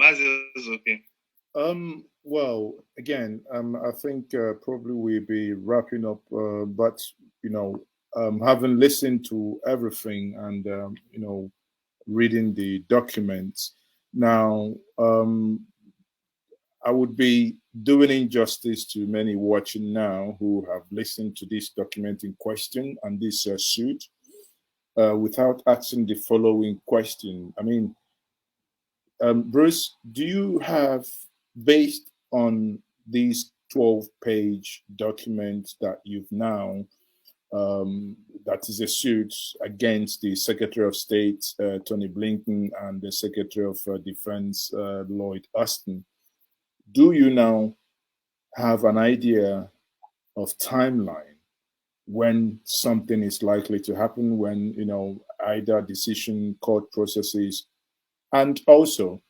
Mazi is okay. Well, again, I think probably we'll be wrapping up, but having listened to everything and reading the documents, now I would be doing injustice to many watching now who have listened to this document in question and this suit without asking the following question. I mean, Bruce, do you have, based on these 12-page documents that you've now, that is a suit against the Secretary of State, Tony Blinken, and the Secretary of Defense, Lloyd Austin, do you now have an idea of timeline when something is likely to happen, when, you know, either decision, court processes, and also,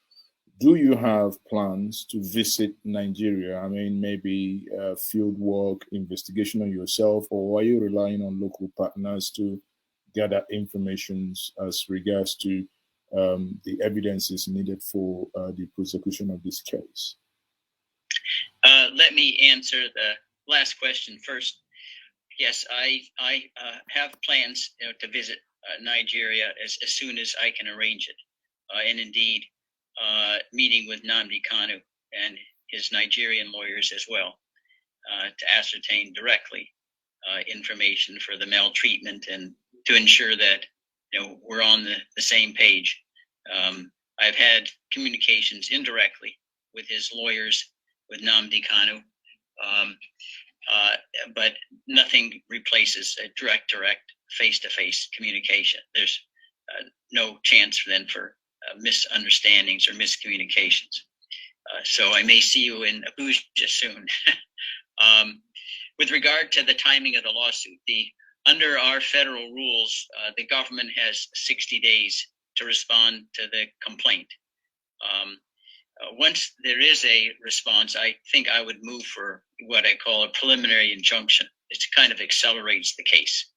do you have plans to visit Nigeria? I mean, maybe field work, investigation on yourself, or are you relying on local partners to gather information as regards to the evidences needed for the prosecution of this case? Let me answer the last question first. Yes, I have plans, you know, to visit Nigeria as soon as I can arrange it, and indeed meeting with Nnamdi Kanu and his Nigerian lawyers as well, to ascertain directly information for the maltreatment and to ensure that, you know, we're on the same page. I've had communications indirectly with his lawyers, with Nnamdi Kanu, but nothing replaces a direct face-to-face communication. There's no chance then for misunderstandings or miscommunications. So I may see you in Abuja soon. With regard to the timing of the lawsuit, under our federal rules, the government has 60 days to respond to the complaint. Once there is a response, I think I would move for what I call a preliminary injunction. It kind of accelerates the case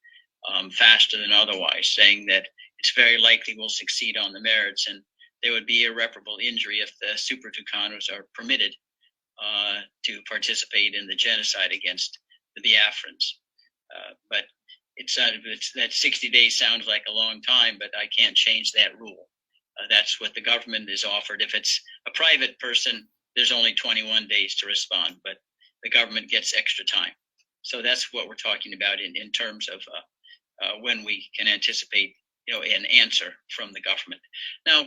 faster than otherwise, saying that it's very likely we'll succeed on the merits and there would be irreparable injury if the Super Tucanos are permitted to participate in the genocide against the Biafrans. But that 60 days sounds like a long time, but I can't change that rule. That's what the government is offered. If it's a private person, there's only 21 days to respond, but the government gets extra time. So that's what we're talking about in terms of when we can anticipate, you know, an answer from the government. Now,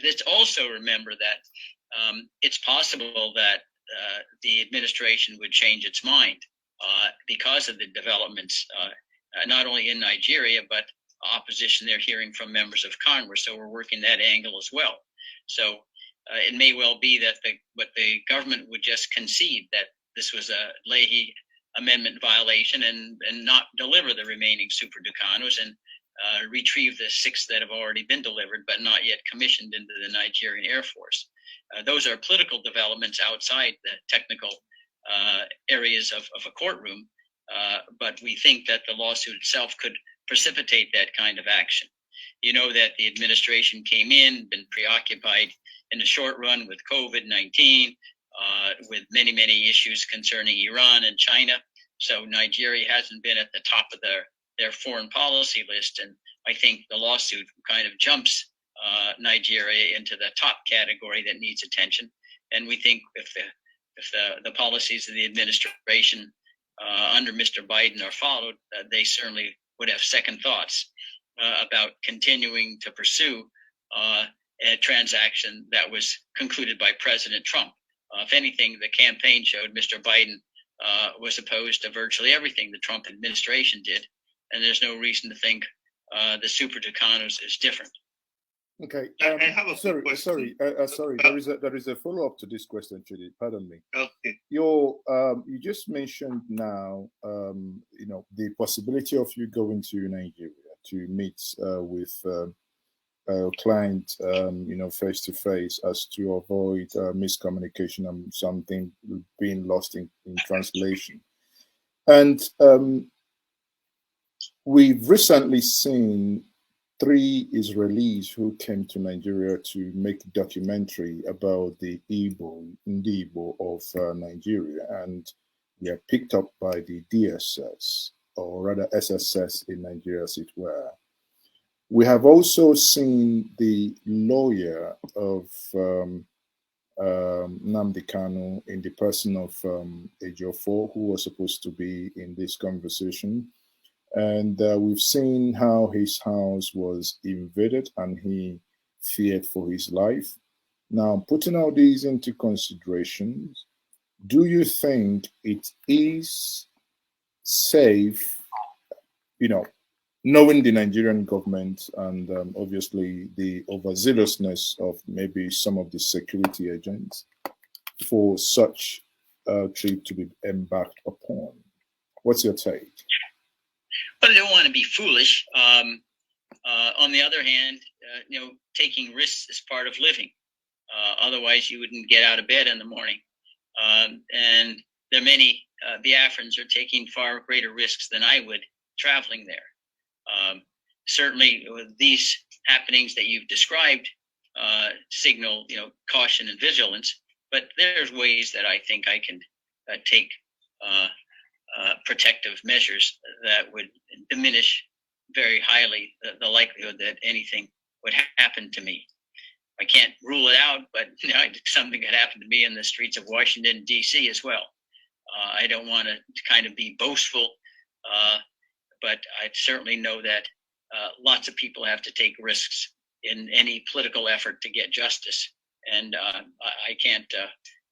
let's also remember that it's possible that the administration would change its mind because of the developments, not only in Nigeria, but opposition they're hearing from members of Congress. So we're working that angle as well. So it may well be that the government would just concede that this was a Leahy Amendment violation and not deliver the remaining Super Tucanos and retrieve the 6 that have already been delivered but not yet commissioned into the Nigerian Air Force. Those are political developments outside the technical areas of a courtroom, but we think that the lawsuit itself could precipitate that kind of action. You know that the administration came in, been preoccupied in the short run with COVID-19, with many issues concerning Iran and China. So Nigeria hasn't been at the top of their foreign policy list, and I think the lawsuit kind of jumps Nigeria into the top category that needs attention. And we think if the policies of the administration under Mr. Biden are followed, they certainly would have second thoughts about continuing to pursue a transaction that was concluded by President Trump. If anything, the campaign showed Mr. Biden was opposed to virtually everything the Trump administration did, and there's no reason to think the Super Tucanos is different. Okay. I have a question. Sorry. There is a follow-up to this question, Chidi. Pardon me. Okay. You just mentioned now, you know, the possibility of you going to Nigeria to meet with a client, you know, face to face, as to avoid miscommunication and something being lost in translation. And we've recently seen 3 Israelis who came to Nigeria to make a documentary about the Igbo of Nigeria, and they are picked up by the DSS, or rather SSS in Nigeria, as it were. We have also seen the lawyer of Nnamdi Kanu in the person of Ejiofor, who was supposed to be in this conversation. And we've seen how his house was invaded and he feared for his life. Now, putting all these into consideration, do you think it is safe, you know, knowing the Nigerian government and obviously the overzealousness of maybe some of the security agents, for such trip to be embarked upon. What's your take? But I don't want to be foolish. On the other hand, taking risks is part of living. Otherwise, you wouldn't get out of bed in the morning. And there are many Biafrans are taking far greater risks than I would traveling there. Certainly, these happenings that you've described signal, caution and vigilance. But there's ways that I think I can take protective measures that would diminish very highly the likelihood that anything would happen to me. I can't rule it out, but something could happen to me in the streets of Washington, D.C. as well. I don't want to kind of be boastful, but I certainly know that lots of people have to take risks in any political effort to get justice. And I can't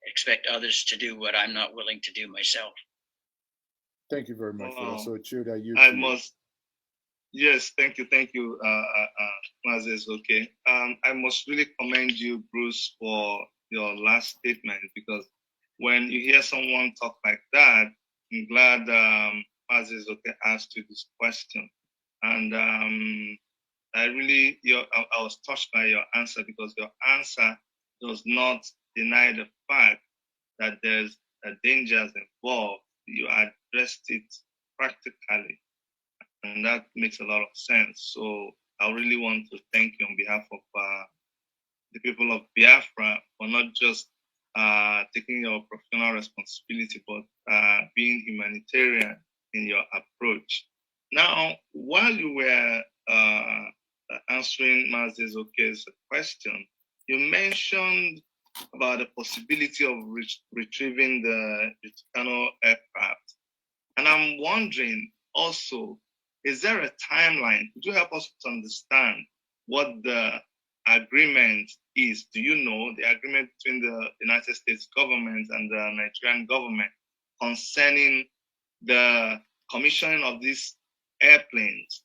expect others to do what I'm not willing to do myself. Thank you very much for that. So, Chida, Yes, thank you, Mazi. Okay. I must really commend you, Bruce, for your last statement, because when you hear someone talk like that, I'm glad Mazi asked you this question, and I was touched by your answer, because your answer does not deny the fact that there's dangers involved. You addressed it practically, and that makes a lot of sense. So I really want to thank you on behalf of the people of Biafra for not just taking your professional responsibility, but being humanitarian in your approach. Now, while you were answering Mazi's question, you mentioned about the possibility of retrieving the Kanu aircraft. And I'm wondering also, is there a timeline? Could you help us to understand what the agreement is? Do you know the agreement between the United States government and the Nigerian government concerning the commissioning of these airplanes?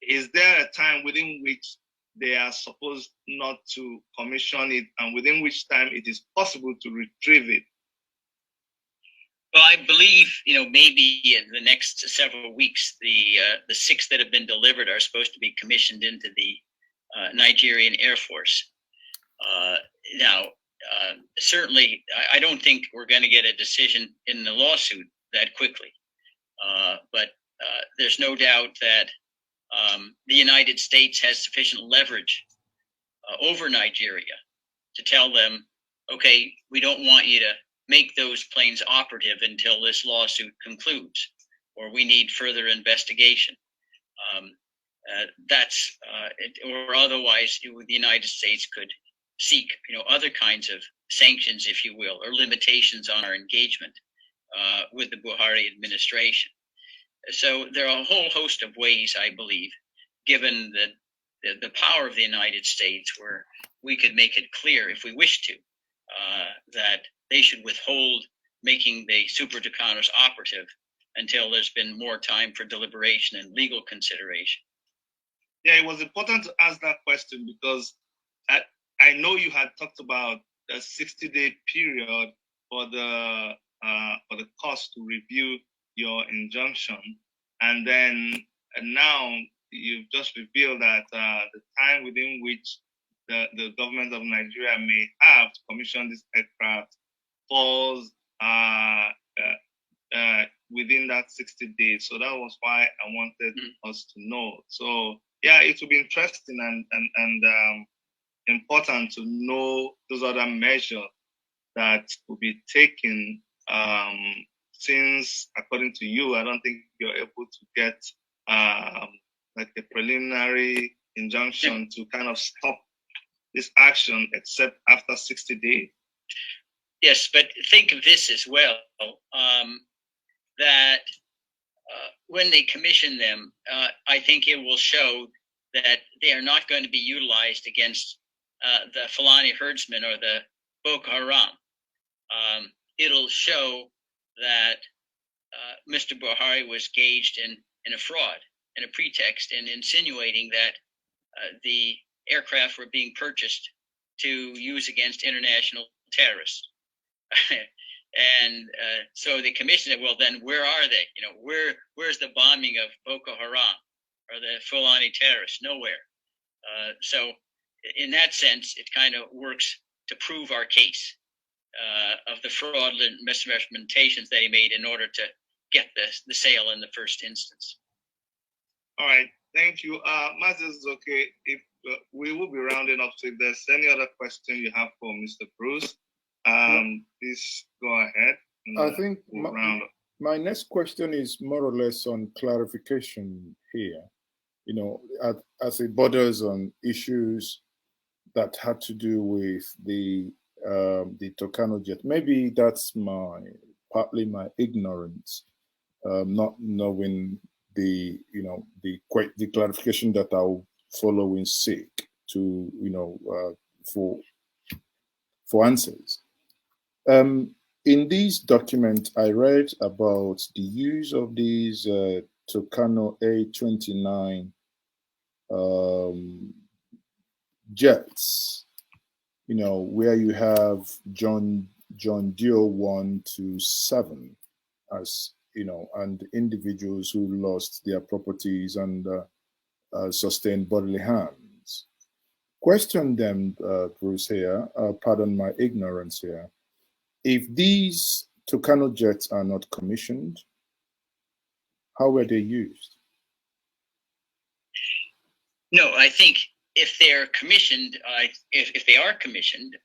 Is there a time within which they are supposed not to commission it, and within which time it is possible to retrieve it? Well, I believe, maybe in the next several weeks, the 6 that have been delivered are supposed to be commissioned into the Nigerian Air Force. Now, certainly, I don't think we're going to get a decision in the lawsuit that quickly. But there's no doubt that the United States has sufficient leverage over Nigeria to tell them, okay, we don't want you to make those planes operative until this lawsuit concludes, or we need further investigation. Or otherwise, the United States could seek, other kinds of sanctions, if you will, or limitations on our engagement with the Buhari administration. So there are a whole host of ways, I believe, given the power of the United States, where we could make it clear, if we wish to, that they should withhold making the Super Tucanos operative until there's been more time for deliberation and legal consideration. Yeah, it was important to ask that question, because I know you had talked about a 60-day period for the court to review your injunction, and now you've just revealed that the time within which the government of Nigeria may have to commission this aircraft falls within that 60 days. So that was why I wanted us to know. So yeah, it will be interesting and important to know those other measures that will be taken, since, according to you, I don't think you're able to get like a preliminary injunction to kind of stop this action except after 60 days. Yes, but think of this as well, that when they commission them, I think it will show that they are not going to be utilized against the Fulani herdsmen or the Boko Haram. It'll show that Mr. Buhari was engaged in a fraud and a pretext, in insinuating that the aircraft were being purchased to use against international terrorists. And so the commission said, well, then where are they? You know, where's the bombing of Boko Haram or the Fulani terrorists? Nowhere. So in that sense, it kind of works to prove our case of the fraudulent misrepresentations that he made in order to get the sale in the first instance. All right, thank you. Mazi, is okay if we will be rounding up. So if there's any other question you have for Mr. Bruce, please go ahead. I think we'll round up. My next question is more or less on clarification here. You know, as it borders on issues that had to do with the Tucano jet. Maybe that's partly my ignorance, not knowing the clarification that I'll follow in seek to for answers. In these documents, I read about the use of these Tucano A29 jets, you know, where you have John Doe 1 to 7 as, you know, and individuals who lost their properties and sustained bodily harms. Question them, Bruce, here, pardon my ignorance here. If these Tucano jets are not commissioned, how were they used? No, I think if they're commissioned, if they are commissioned,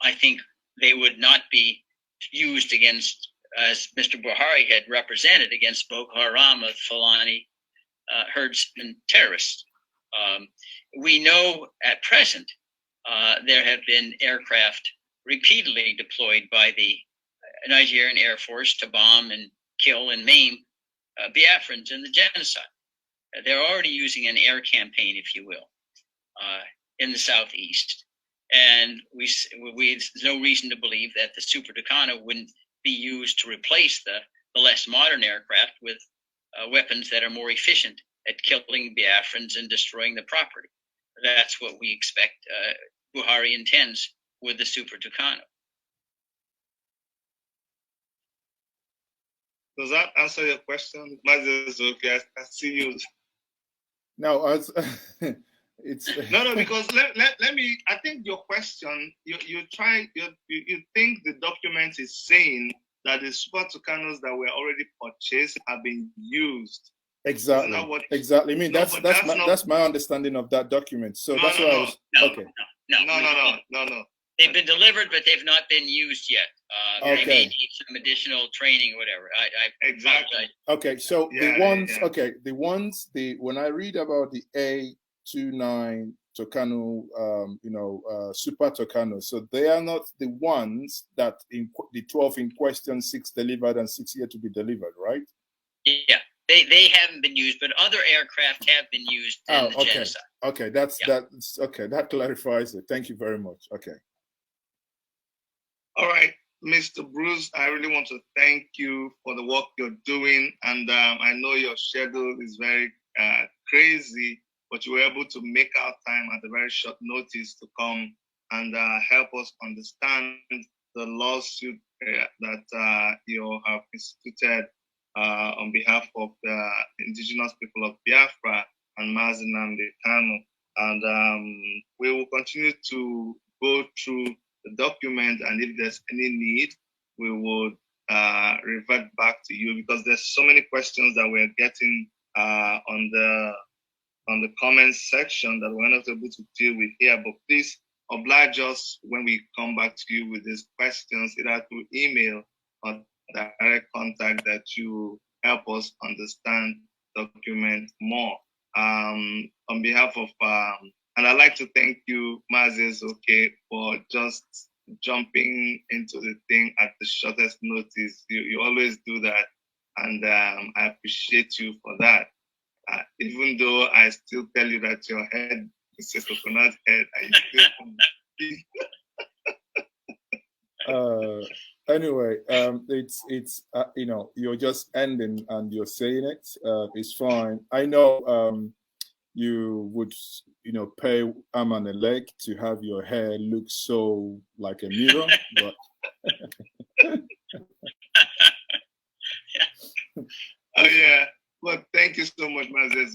I think they would not be used against, as Mr. Buhari had represented, against Boko Haram, of Fulani herdsmen terrorists. We know at present there have been aircraft repeatedly deployed by the Nigerian Air Force to bomb and kill and maim Biafrans in the genocide. They're already using an air campaign, if you will, in the southeast. And there's no reason to believe that the Super Tucano wouldn't be used to replace the less modern aircraft with weapons that are more efficient at killing Biafrans and destroying the property. That's what we expect Buhari intends with the Super Tucano. Does that answer your question? Okay, I see you. No, it's no, because let me. I think your question. You think the document is saying that the Super Tucanos that were already purchased have been used. Exactly. Exactly. I mean, that's my understanding of that document. So that's why I was okay. No. They've been delivered, but they've not been used yet. Okay. They may need some additional training or whatever. I exactly. Okay, so the ones, when I read about the A29 Tucano, Super Tucano, so they are not the ones that the 12 in question, 6 delivered and 6 yet to be delivered, right? Yeah. They haven't been used, but other aircraft have been used in the genocide. Okay, that's okay. That clarifies it. Thank you very much. Okay. All right, Mr. Bruce, I really want to thank you for the work you're doing, and I know your schedule is very crazy, but you were able to make out time at a very short notice to come and help us understand the lawsuit that you have instituted on behalf of the indigenous people of Biafra and Mazi Nnamdi Kanu. And we will continue to go through the document, and if there's any need, we would revert back to you, because there's so many questions that we're getting on the comments section that we're not able to deal with here. But please oblige us when we come back to you with these questions, either through email or direct contact, that you help us understand the document more. On behalf of, and I'd like to thank you, Mazi, for just jumping into the thing at the shortest notice. You always do that, and I appreciate you for that. Even though I still tell you that your head is a coconut head, Anyway, it's you're just ending and you're saying it. It's fine. I know you would pay arm and a leg to have your hair look so like a mirror, but Oh yeah. Well, thank you so much, Mazi.